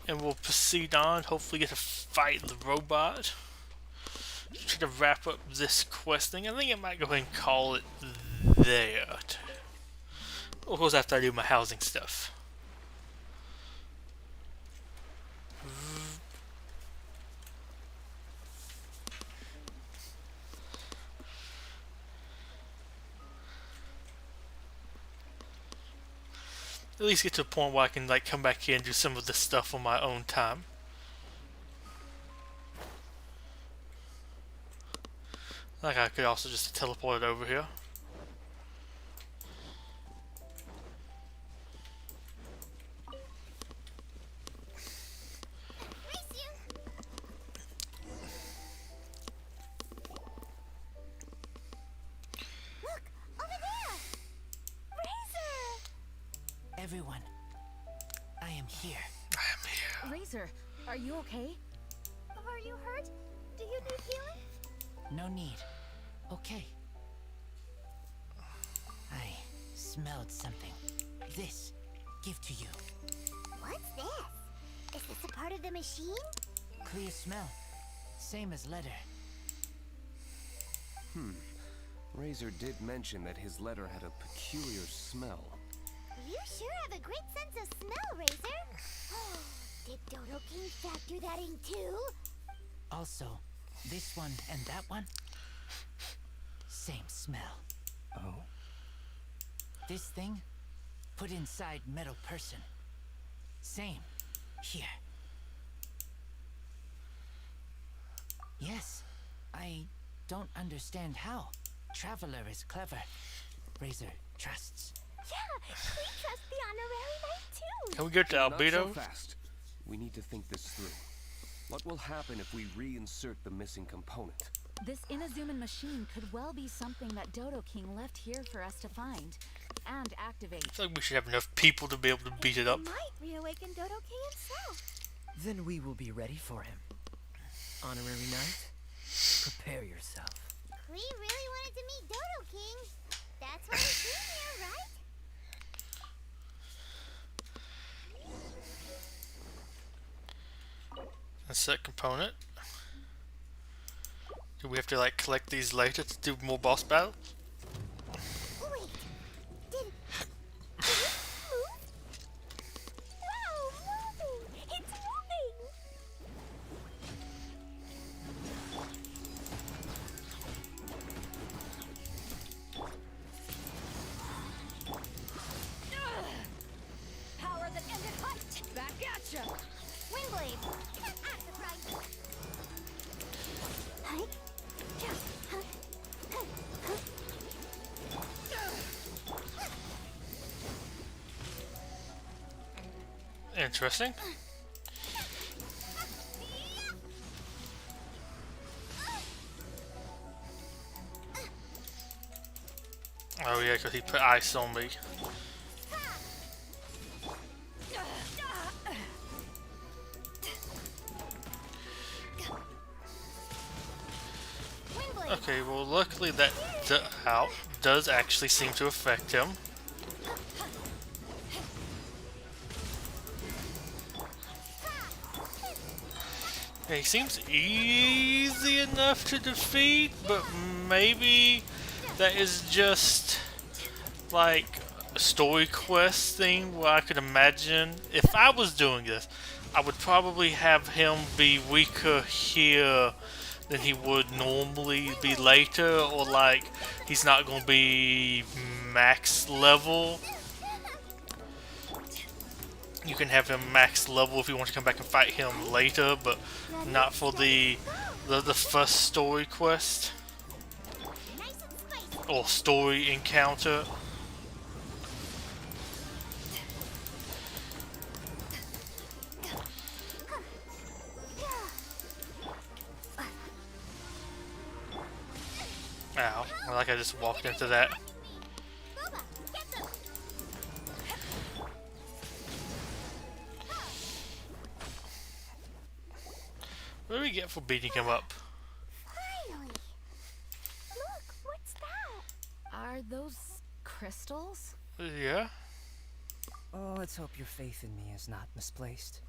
A: And we'll proceed on, hopefully get to fight the robot. Try to wrap up this quest thing. I think I might go ahead and call it there. Of course, after I do my housing stuff. At least get to a point where I can like come back here and do some of this stuff on my own time. Like I could also just teleport it over here.
D: Look,
B: Razor, are you okay?
D: Are you hurt? Do you need healing?
I: No need. Okay. I smelled something. This. Give to you.
D: What's this? Is this a part of the machine?
I: Clear smell. Same as letter.
F: Razor did mention that his letter had a peculiar smell.
D: You sure have a great sense of smell, Razor. Did Dodo King factor that in too?
I: Also, this one and that one. Same smell.
E: Oh?
I: This thing, put inside metal person. Same. Here. Yes. I don't understand how. Traveler is clever. Razor trusts.
D: Yeah, we trust the honorary knight too.
A: Can we get to
F: Not
A: Albedo?
F: so fast. We need to think this through. What will happen if we reinsert the missing component?
B: This Inazuman machine could well be something that Dodo King left here for us to find and activate.
A: I feel like we should have enough people to be able to beat it up.
D: Might reawaken Dodo King himself.
E: Then we will be ready for him. Honorary Knight, prepare yourself.
D: Klee really wanted to meet Dodo King. That's why he came here, right?
A: That's that component. Do we have to like collect these later to do more boss battles?
D: Wait, did it move? Wow, moving! It's moving!
B: Power that ended fight! Back at ya!
D: Windblade! Act surprise! Hi.
A: Interesting. Oh yeah, because he put ice on me. Okay, well luckily that out does actually seem to affect him. Yeah, he seems easy enough to defeat, but maybe that is just like a story quest thing where I could imagine if I was doing this, I would probably have him be weaker here than he would normally be later, or like he's not going to be max level. You can have him max level if you want to come back and fight him later, but not for the first story quest or story encounter. Ow, like I just walked into that. What do we get for beating him up?
D: Finally! Look, what's that?
B: Are those crystals?
A: Yeah?
H: Oh, let's hope your faith in me is not misplaced.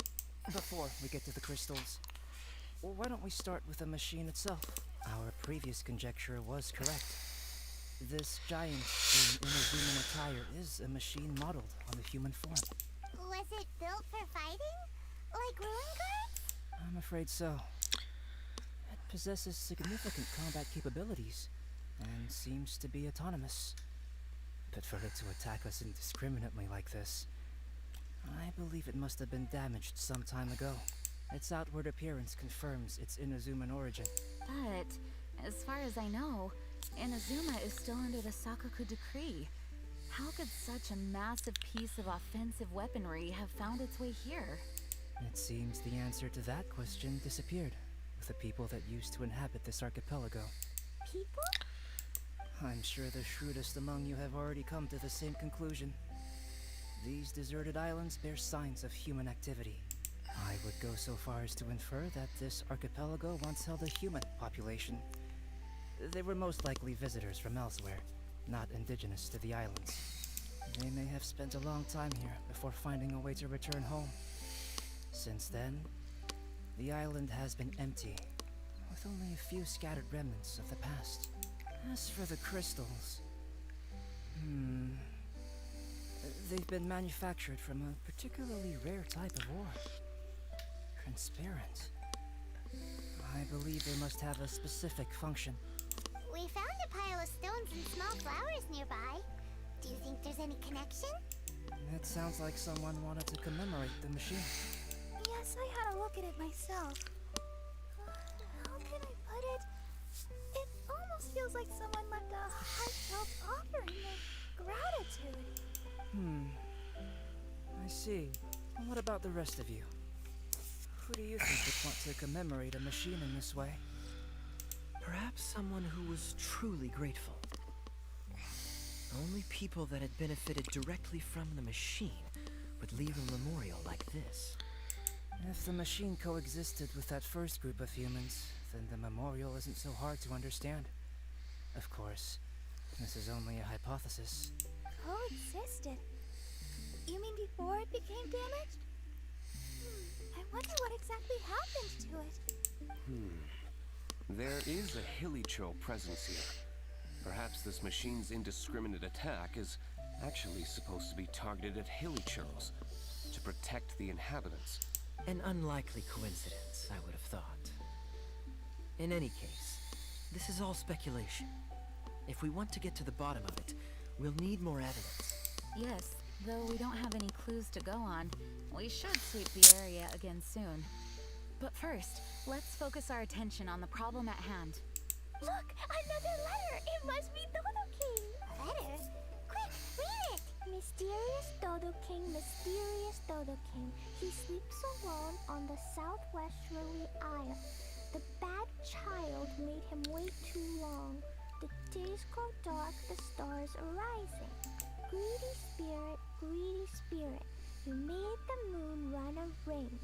H: Before we get to the crystals, well, why don't we start with the machine itself? Our previous conjecture was correct. This giant in Inazuman attire is a machine modeled on the human form.
D: Was it built for fighting? Like ruin guards?
H: I'm afraid so. It possesses significant combat capabilities and seems to be autonomous. But for it to attack us indiscriminately like this, I believe it must have been damaged some time ago. Its outward appearance confirms its Inazuman origin.
B: But, as far as I know, Inazuma is still under the Sakoku decree. How could such a massive piece of offensive weaponry have found its way here?
H: It seems the answer to that question disappeared with the people that used to inhabit this archipelago.
D: People?
H: I'm sure the shrewdest among you have already come to the same conclusion. These deserted islands bear signs of human activity. I would go so far as to infer that this archipelago once held a human population. They were most likely visitors from elsewhere, not indigenous to the islands. They may have spent a long time here before finding a way to return home. Since then, the island has been empty, with only a few scattered remnants of the past. As for the crystals, they've been manufactured from a particularly rare type of ore. Transparent. I believe they must have a specific function.
D: We found a pile of stones and small flowers nearby. Do you think there's any connection?
H: It sounds like someone wanted to commemorate the machine.
C: Yes, I had a look at it myself. How can I put it? It almost feels like someone left a heartfelt offering of gratitude.
H: I see. What about the rest of you? Who do you think would want to commemorate a machine in this way?
E: Perhaps someone who was truly grateful. Only people that had benefited directly from the machine would leave a memorial like this.
H: If the machine coexisted with that first group of humans, then the memorial isn't so hard to understand. Of course, this is only a hypothesis.
C: Coexisted? You mean before it became damaged? I wonder what exactly happened to it.
F: There is a Hilichurl presence here. Perhaps this machine's indiscriminate attack is actually supposed to be targeted at Hilichurls to protect the inhabitants.
E: An unlikely coincidence, I would have thought. In any case, this is all speculation. If we want to get to the bottom of it, we'll need more evidence.
B: Yes, though we don't have any clues to go on, we should sweep the area again soon. But first, let's focus our attention on the problem at hand.
D: Look, another letter! It must be Dodo King! A letter? Quick, read it! Mysterious Dodo King, mysterious Dodo King. He sleeps alone on the southwesterly isle. The bad child made him wait too long. The days grow dark, the stars are rising. Greedy spirit, you made the moon run a ring.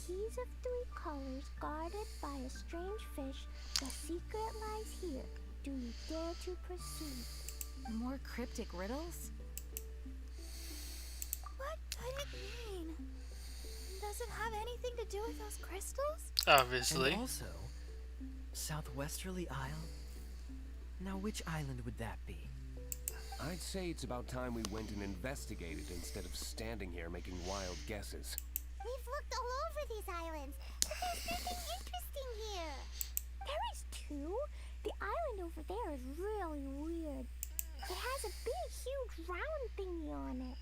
D: Keys of 3 colors guarded by a strange fish. The secret lies here. Do you dare to proceed?
B: More cryptic riddles?
C: What could it mean? Does it have anything to do with those crystals?
A: Obviously.
E: And also, Southwesterly Isle? Now which island would that be?
F: I'd say it's about time we went and investigated instead of standing here making wild guesses.
D: We've looked all over these islands, but there's nothing interesting here. There is too. The island over there is really weird. It has a big, huge round thingy on it.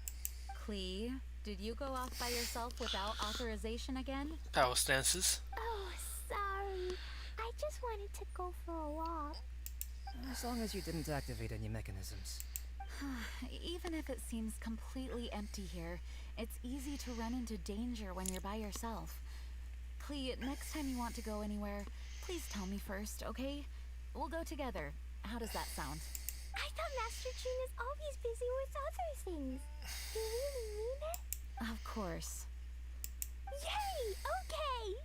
B: Clee, did you go off by yourself without authorization again?
A: Power stances.
D: Oh, sorry. I just wanted to go for a walk.
H: As long as you didn't activate any mechanisms.
B: Even if it seems completely empty here, it's easy to run into danger when you're by yourself. Clee, next time you want to go anywhere, please tell me first, okay? We'll go together. How does that sound?
D: I thought Master Jin is always busy with other things. Do you really mean it?
B: Of course.
D: Yay! Okay!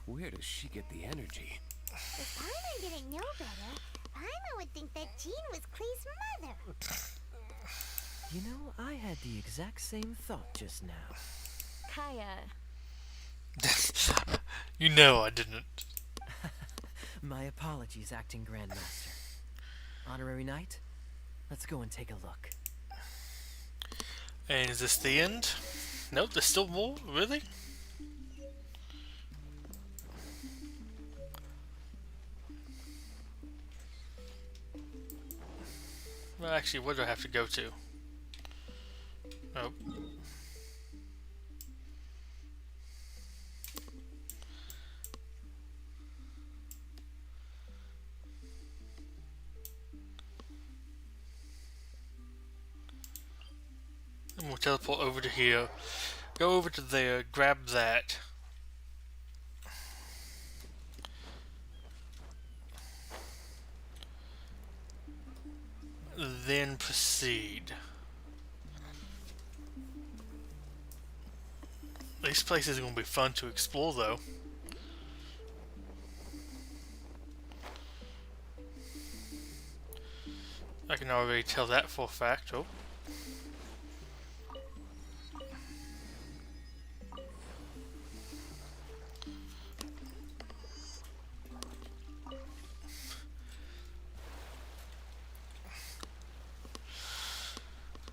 F: Where does she get the energy?
D: If Paimon didn't know better, Paimon would think that Jean was Klee's mother.
E: You know, I had the exact same thought just now.
B: Kaya,
A: You know I didn't.
E: My apologies, Acting Grandmaster. Honorary Knight, let's go and take a look.
A: And is this the end? Nope, there's still more? Really? Well, actually, where do I have to go to? Oh. And we'll teleport over to here. Go over to there, grab that. Then proceed. This place is going to be fun to explore, though. I can already tell that for a fact. Oh.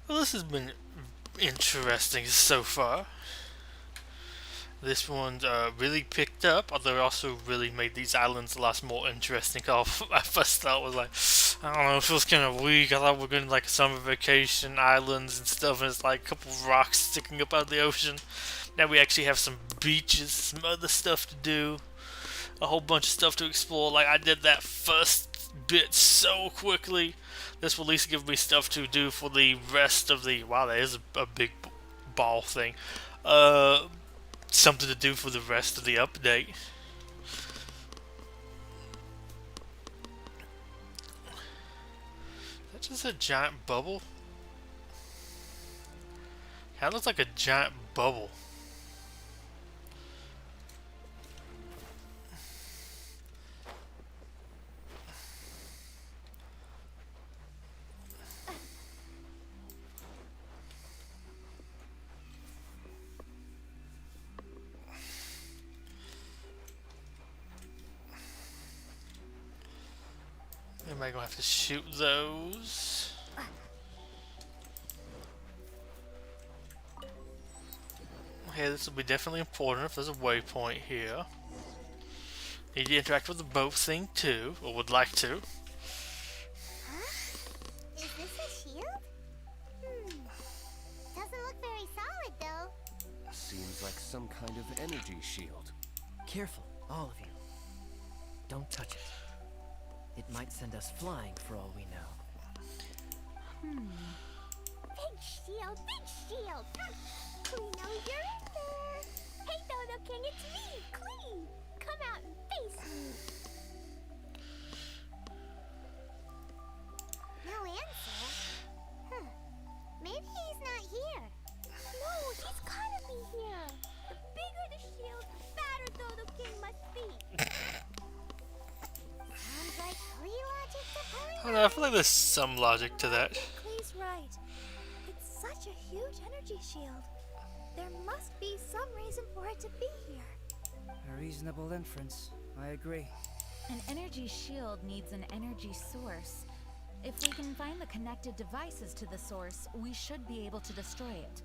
A: Well, this has been interesting so far. This one's really picked up, although it also really made these islands a lot more interesting. I first thought was like, I don't know, it feels kind of weak. I thought we were going to like summer vacation islands and stuff, and it's like a couple of rocks sticking up out of the ocean. Now we actually have some beaches, some other stuff to do, a whole bunch of stuff to explore. Like, I did that first bit so quickly. This will at least give me stuff to do for the rest of the... Wow, that is a big ball thing. Something to do for the rest of the update. Is that just a giant bubble? That looks like a giant bubble. Am I gonna have to shoot those? Okay, this will be definitely important if there's a waypoint here. Need to interact with the boat thing too, or would like to.
D: Huh? Is this a shield? Doesn't look very solid, though.
F: Seems like some kind of energy shield.
E: Careful, all of you. Don't touch it. It might send us flying for all we know.
D: Big shield, big shield. Klee knows you're in there. Hey, Dodo King, it's me, Klee. Come out and face me. No answer. Huh. Maybe he's not here. No, he's gotta be here. The bigger the shield, the fatter Dodo King must be. Sounds like Klee logic to hurry.
A: I don't know, I feel like there's some logic to that.
D: Klee's right. It's such a huge energy shield. There must be some reason for it to be here.
H: A reasonable inference. I agree.
B: An energy shield needs an energy source. If we can find the connected devices to the source, we should be able to destroy it.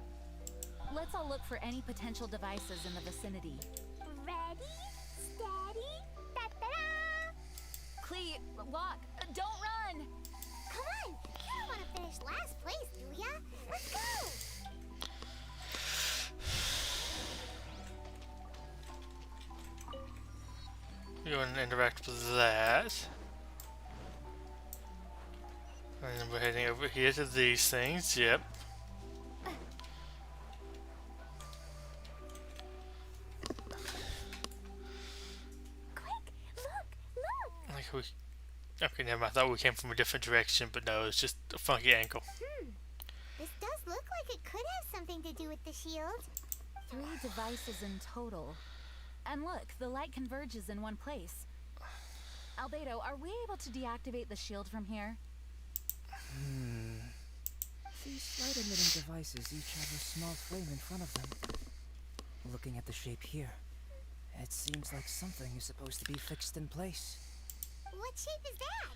B: Let's all look for any potential devices in the vicinity.
D: Ready, steady, da-da-da!
B: Klee, walk! Don't run!
D: Come on! You don't want to finish last place, do ya? Let's go!
A: You want to interact with that. And then we're heading over here to these things, yep.
D: Quick! Look!
A: Like we... Okay, never mind. I thought we came from a different direction, but no, it's just a funky angle.
D: This does look like it could have something to do with the shield.
B: 3 devices in total. And look, the light converges in one place. Albedo, are we able to deactivate the shield from here?
H: These light-emitting devices each have a small flame in front of them. Looking at the shape here, it seems like something is supposed to be fixed in place.
D: What shape is that?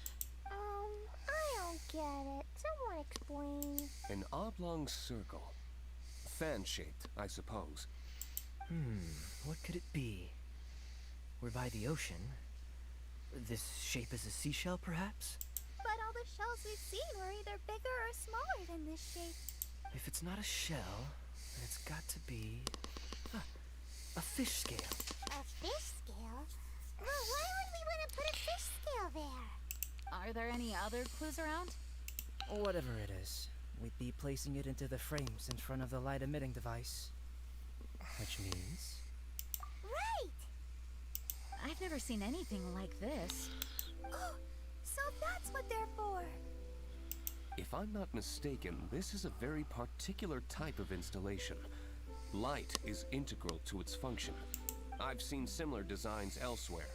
D: I don't get it. Someone explain.
F: An oblong circle. Fan-shaped, I suppose.
E: What could it be? We're by the ocean. This shape is a seashell, perhaps?
D: But all the shells we've seen were either bigger or smaller than this shape.
E: If it's not a shell, then it's got to be... a fish scale.
D: A fish scale? Well, why would we want to put a fish scale there?
B: Are there any other clues around?
H: Whatever it is, we'd be placing it into the frames in front of the light-emitting device. Which means...
D: Right!
B: I've never seen anything like this.
D: Oh, so that's what they're for.
F: If I'm not mistaken, this is a very particular type of installation. Light is integral to its function. I've seen similar designs elsewhere.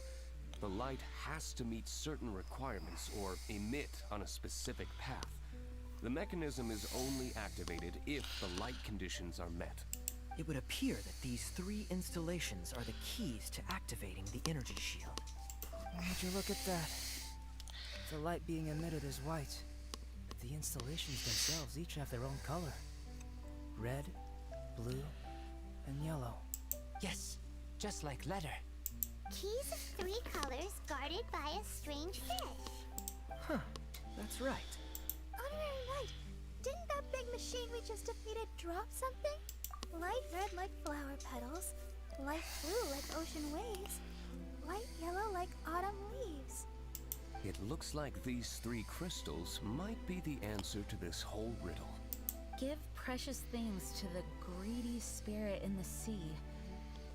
F: The light has to meet certain requirements or emit on a specific path. The mechanism is only activated if the light conditions are met.
E: It would appear that these 3 installations are the keys to activating the energy shield.
H: Would you look at that? The light being emitted is white, but the installations themselves each have their own color. Red, blue, and yellow.
I: Yes, just like letter.
D: Keys of 3 colors guarded by a strange fish.
E: Huh, that's right.
D: Honorary Knight, didn't that big machine we just defeated drop something? Light red like flower petals, light blue like ocean waves, light yellow like autumn leaves.
F: It looks like these 3 crystals might be the answer to this whole riddle.
B: Give precious things to the greedy spirit in the sea.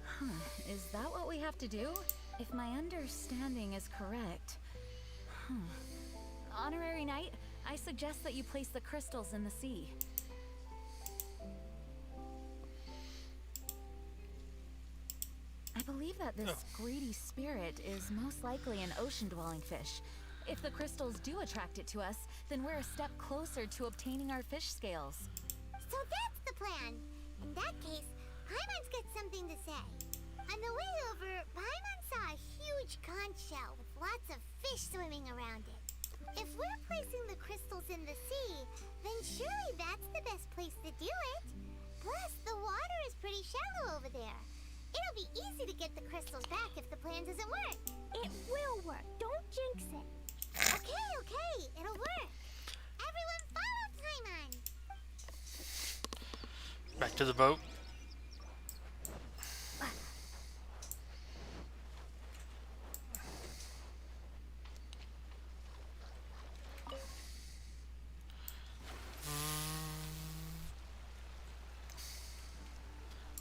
B: Huh, is that what we have to do? If my understanding is correct. Honorary Knight, I suggest that you place the crystals in the sea. I believe that this greedy spirit is most likely an ocean-dwelling fish. If the crystals do attract it to us, then we're a step closer to obtaining our fish scales.
D: So that's the plan. In that case, Paimon's got something to say. On the way over, Paimon saw a huge conch shell with lots of fish swimming around it. If we're placing the crystals in the sea, then surely that's the best place to do it. Plus, the water is pretty shallow over there. It'll be easy to get the crystals back if the plan doesn't work. It will work. Don't jinx it. Okay, it'll work. Everyone follow Paimon.
A: Back to the boat.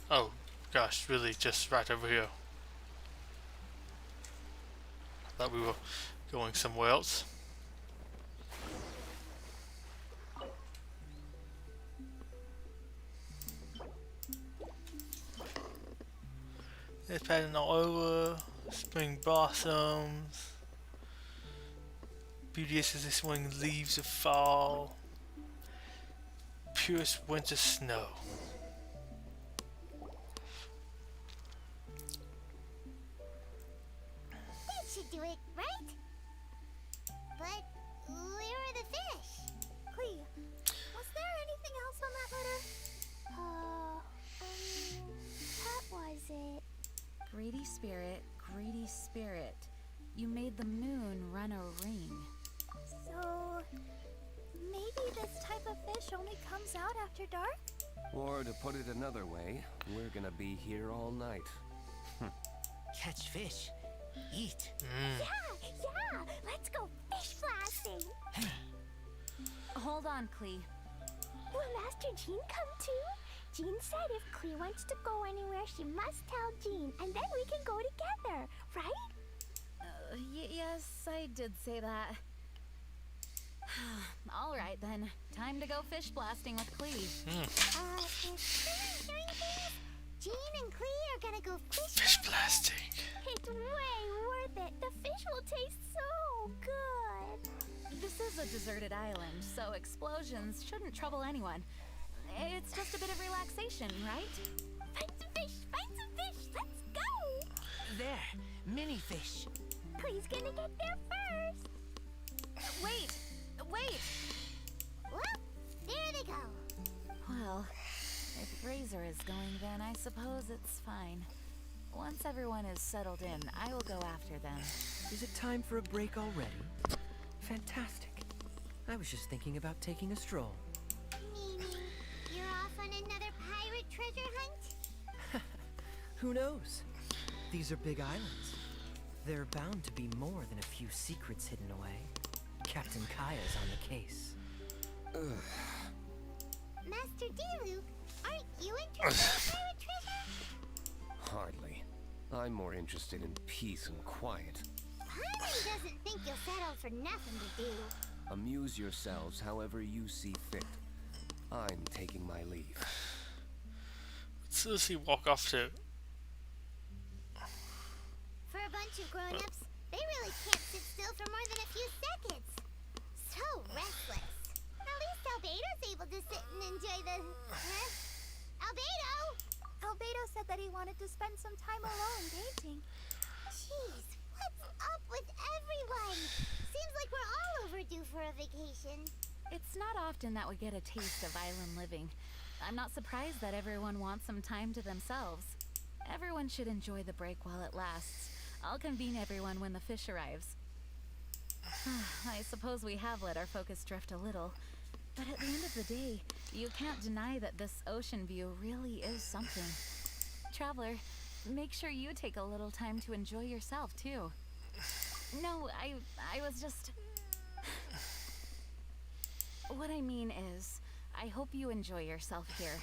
A: Oh, gosh, really just right over here. Thought we were going somewhere else. It's pattern all over. Spring blossoms. Beauteous as the swing leaves of fall. Purest winter snow.
D: That should do it, right? But where are the fish? Clee, was there anything else on that letter? What was it?
B: Greedy spirit, you made the moon run a ring.
D: So, maybe this type of fish only comes out after dark?
F: Or to put it another way, we're gonna be here all night.
I: Catch fish. Eat.
D: Yeah, let's go fish blasting.
B: Hold on, Clee.
D: Will Master Jean come too? Jean said if Clee wants to go anywhere, she must tell Jean, and then we can go together, right?
B: Yes, I did say that. All right then, time to go fish blasting with Clee.
D: Is Clee hearing things? Jean and Clee are gonna go
A: Fish blasting.
D: It's way worth it. The fish will taste so good.
B: This is a deserted island, so explosions shouldn't trouble anyone. It's just a bit of relaxation, right?
D: Find some fish, let's go.
I: There. Mini fish.
D: Clee's gonna get there first.
B: Wait!
D: Well, there they go.
B: Well, if Razor is going, then I suppose it's fine. Once everyone is settled in, I will go after them.
E: Is it time for a break already? Fantastic. I was just thinking about taking a stroll.
D: Meaning, you're off on another pirate treasure hunt?
E: Who knows? These are big islands. There are bound to be more than a few secrets hidden away. Captain Kaya's on the case.
D: Master D-Luke, aren't you interested in pirate treasure?
F: Hardly. I'm more interested in peace and quiet.
D: Paimon doesn't think you'll settle for nothing to do.
F: Amuse yourselves however you see fit. I'm taking my leave.
A: So does he walk off to?
D: For a bunch of grown-ups, they really can't sit still for more than a few seconds. So restless. At least Albedo's able to sit and enjoy the... Huh? Albedo!
B: Albedo said that he wanted to spend some time alone painting.
D: Jeez, what's up with everyone? Seems like we're all overdue for a vacation.
B: It's not often that we get a taste of island living. I'm not surprised that everyone wants some time to themselves. Everyone should enjoy the break while it lasts. I'll convene everyone when the fish arrives. I suppose we have let our focus drift a little, but at the end of the day, you can't deny that this ocean view really is something. Traveler, make sure you take a little time to enjoy yourself, too. No, I was just... What I mean is, I hope you enjoy yourself here.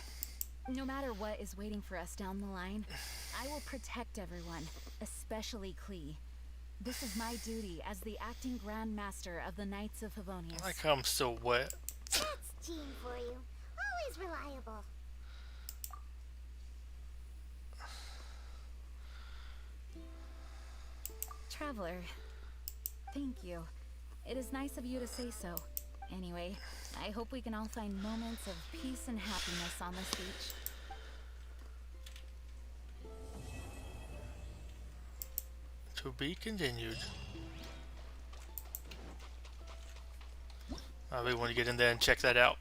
B: No matter what is waiting for us down the line, I will protect everyone, especially Klee. This is my duty as the acting Grand Master of the Knights of Favonius.
A: Like I'm still wet.
D: That's Jean for you. Always reliable.
B: Traveler, thank you. It is nice of you to say so. Anyway, I hope we can all find moments of peace and happiness on this beach.
A: To be continued. I really want to get in there and check that out.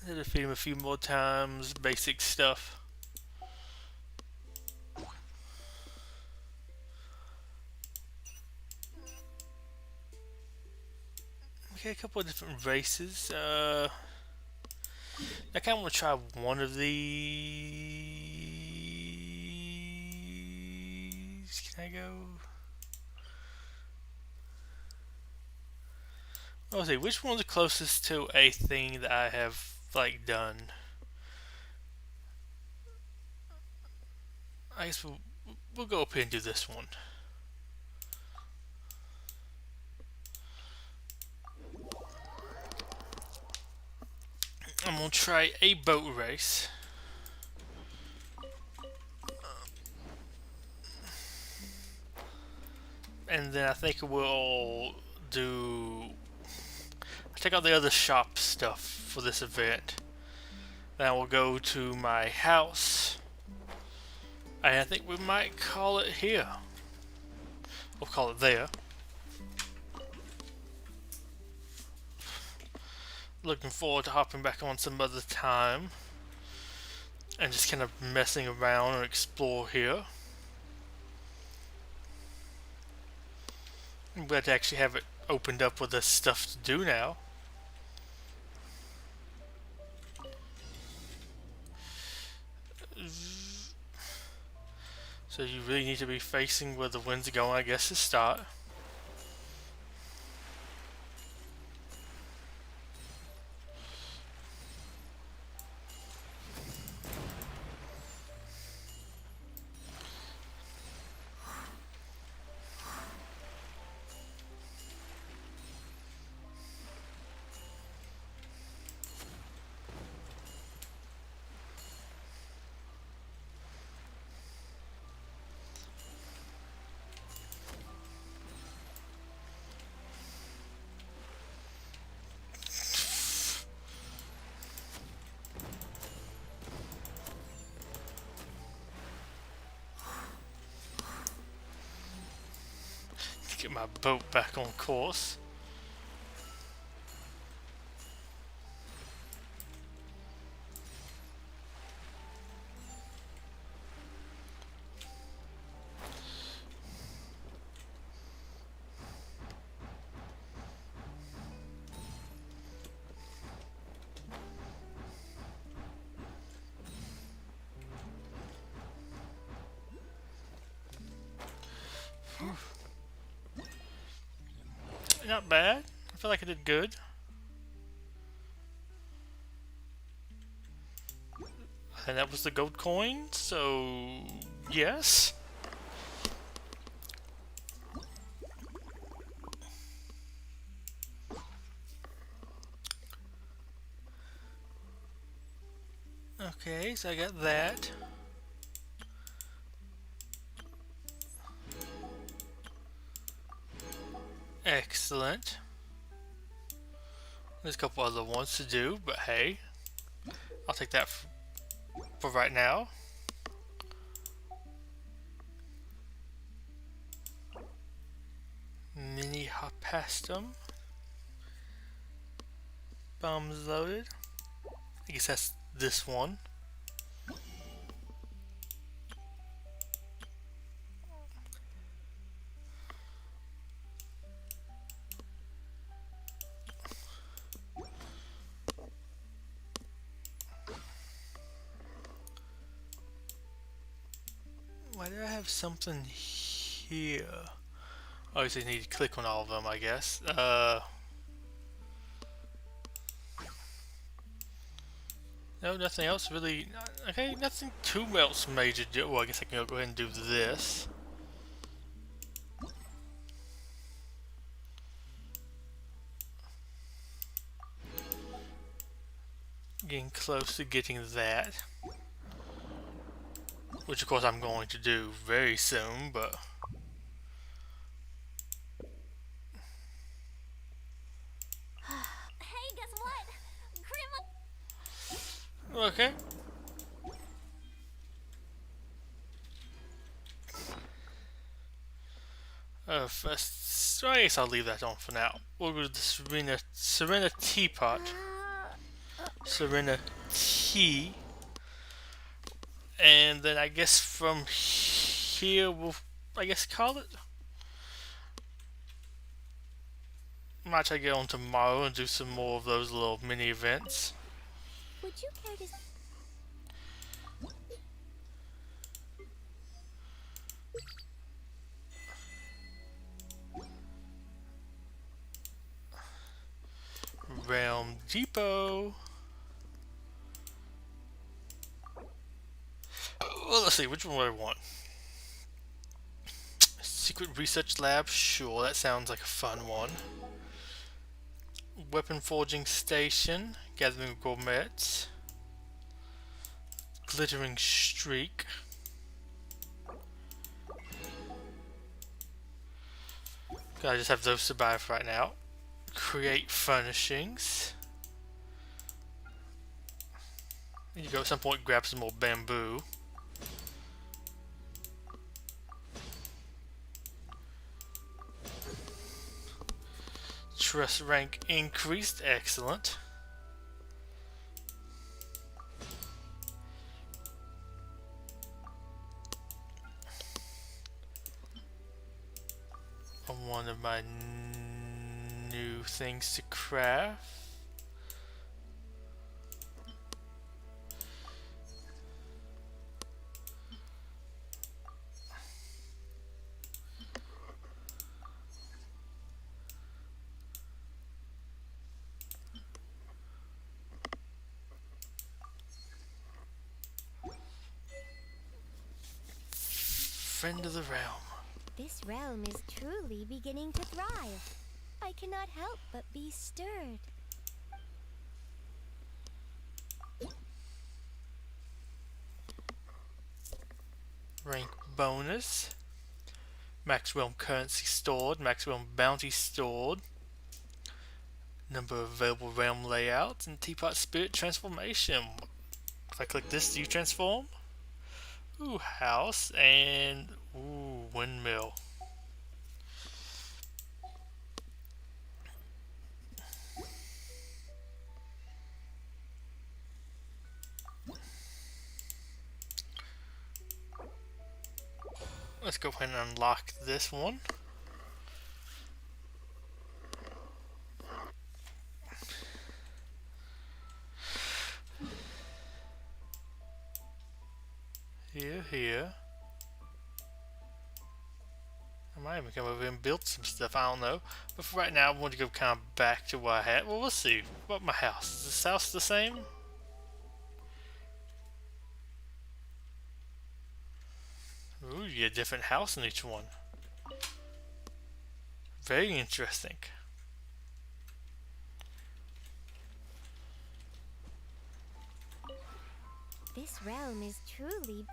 A: Defeat him a few more times, basic stuff. Okay, a couple of different races. I kind of want to try one of these. Can I go? Let's see, which one's the closest to a thing that I have like done? I guess we'll go up here and do this one. I'm gonna try a boat race. And then I think we'll do... check out the other shop stuff for this event. Then we'll go to my house. And I think we might call it here. We'll call it there. Looking forward to hopping back on some other time. And just kind of messing around and explore here. I'm glad to actually have it opened up with this stuff to do now. So you really need to be facing where the wind's going, I guess, to start. Get my boat back on course. Not bad. I feel like I did good. And that was the gold coin, so yes. Okay, so I got that. Excellent. There's a couple other ones to do, but hey, I'll take that for right now. Mini hot pastum. Bombs loaded. I guess that's this one. Why do I have something here? Oh, so you need to click on all of them, I guess. No, nothing else really. Okay, nothing too else major. Well, I guess I can go ahead and do this. Getting close to getting that. Which, of course, I'm going to do very soon, but...
C: Hey, guess what? Grandma...
A: Okay. First, so I guess I'll leave that on for now. We'll go to the Serena Teapot. Serena Tea. And then I guess from here we'll, I guess, call it. Might try to get on tomorrow and do some more of those little mini events.
D: Would you care to...
A: Realm Depot. Well, let's see, which one do I want? Secret Research Lab, sure, that sounds like a fun one. Weapon Forging Station, Gathering Gourmets. Glittering Streak. I just have those to buy for right now. Create Furnishings. You go at some point grab some more bamboo. Trust rank increased, excellent. One of my new things to craft. Friend of the realm.
D: This realm is truly beginning to thrive. I cannot help but be stirred.
A: Rank bonus. Max realm currency stored. Max realm bounty stored. Number of available realm layouts. And teapot spirit transformation. If I click this, do you transform? Ooh, house. And ooh, windmill. Let's go ahead and unlock this one. Here. I might even come over and build some stuff, I don't know. But for right now, I want to go kind of back to what I had. Well, let's see. What about my house? Is this house the same? Ooh, you get a different house in each one. Very interesting.
D: This realm is truly...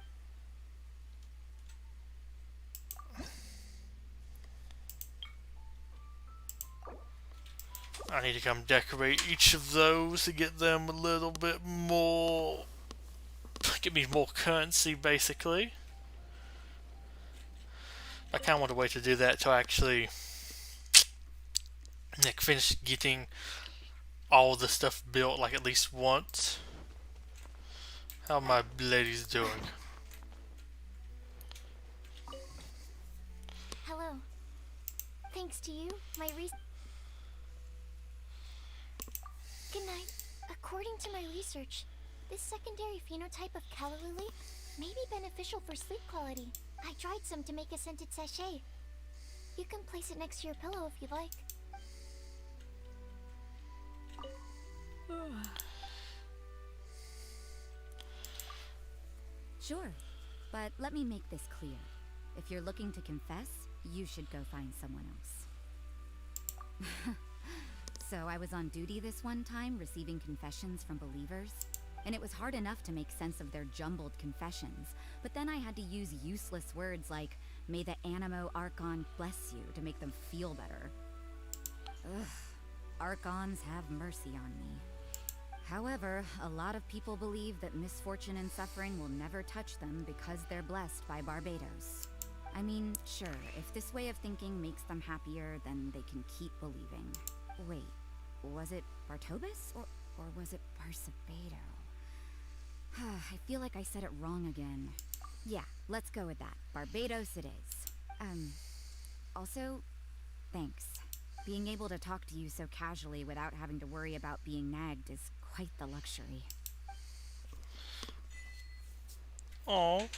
A: I need to come decorate each of those to get them a little bit more... get me more currency, basically. I kind of want to wait to do that till I actually like finish getting all the stuff built like at least once. How my ladies doing?
D: Hello. Thanks to you, my Good night. According to my research, this secondary phenotype of calla lily may be beneficial for sleep quality. I dried some to make a scented sachet. You can place it next to your pillow if you'd like.
B: Sure, but let me make this clear. If you're looking to confess, you should go find someone else. So I was on duty this one time, receiving confessions from believers, and it was hard enough to make sense of their jumbled confessions, but then I had to use useless words like, "May the Animo Archon bless you," to make them feel better. Ugh, Archons have mercy on me. However, a lot of people believe that misfortune and suffering will never touch them because they're blessed by Barbados. I mean, sure, if this way of thinking makes them happier, then they can keep believing. Wait, was it Bartobus or was it Barcebedo? I feel like I said it wrong again. Yeah, let's go with that. Barbados it is. Also, thanks. Being able to talk to you so casually without having to worry about being nagged is quite the luxury.
A: Oh,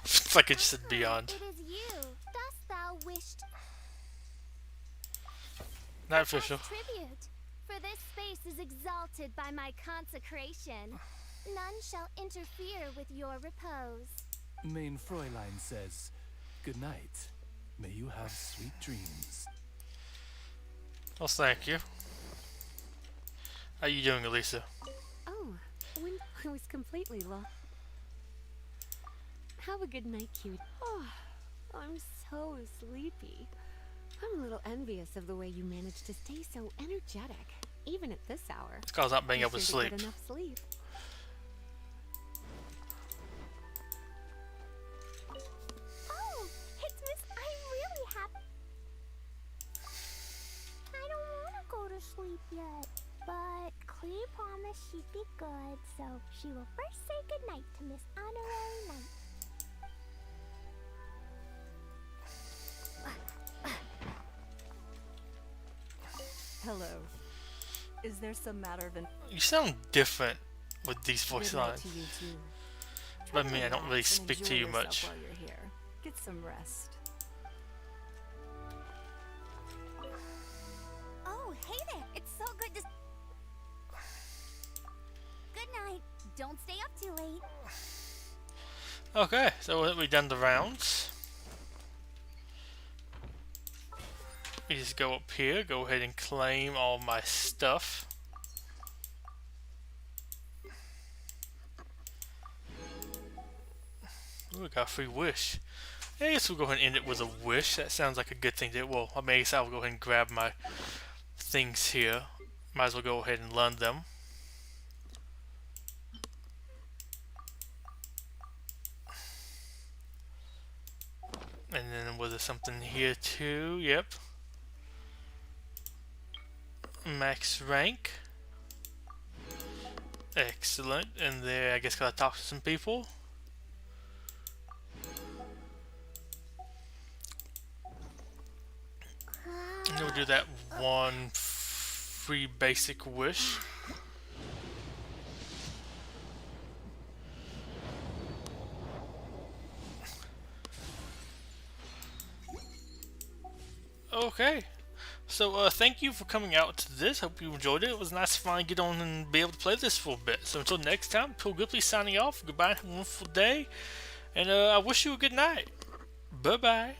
A: it's like it just said beyond.
D: It is you. Dost thou wish to...
A: Not official.
D: Tribute. For this space is exalted by my consecration. None shall interfere with your repose.
J: Main Fräulein says, "Good night. May you have sweet dreams."
A: Well, thank you. How you doing, Elisa?
K: Oh, when I was completely lost. Have a good night, cute. Oh, I'm so sleepy. I'm a little envious of the way you manage to stay so energetic, even at this hour.
A: It's cause not being
K: You
A: able to
K: sure
A: sleep.
K: get enough sleep.
D: Oh, it's Miss... I'm really happy. I don't want to go to sleep yet. But Clea promised she'd be good, so she will first say goodnight to Miss Honorary Knight.
K: Hello. Is there some matter of
A: You sound different with these voice
K: Good night
A: lines.
K: to you too.
A: But I
K: Try
A: mean,
K: to
A: I don't really
K: relax and
A: speak to
K: enjoy
A: you
K: yourself
A: much.
K: While you're here. Get some rest.
D: Oh, hey there. It's so good to... Good night. Don't stay up too late.
A: Okay, so we've done the rounds. We just go up here, go ahead and claim all my stuff. Ooh, we got a free wish. I guess we'll go ahead and end it with a wish. That sounds like a good thing to... Well, I guess I'll go ahead and grab my things here. Might as well go ahead and learn them. And then was there something here too? Yep. Max rank. Excellent. And there, I guess, gotta talk to some people. And then we'll do that one free basic wish. Okay. So, thank you for coming out to this. Hope you enjoyed it. It was nice to finally get on and be able to play this for a bit. So, until next time, Betuor Gripley signing off. Goodbye, have a wonderful day. And I wish you a good night. Bye-bye.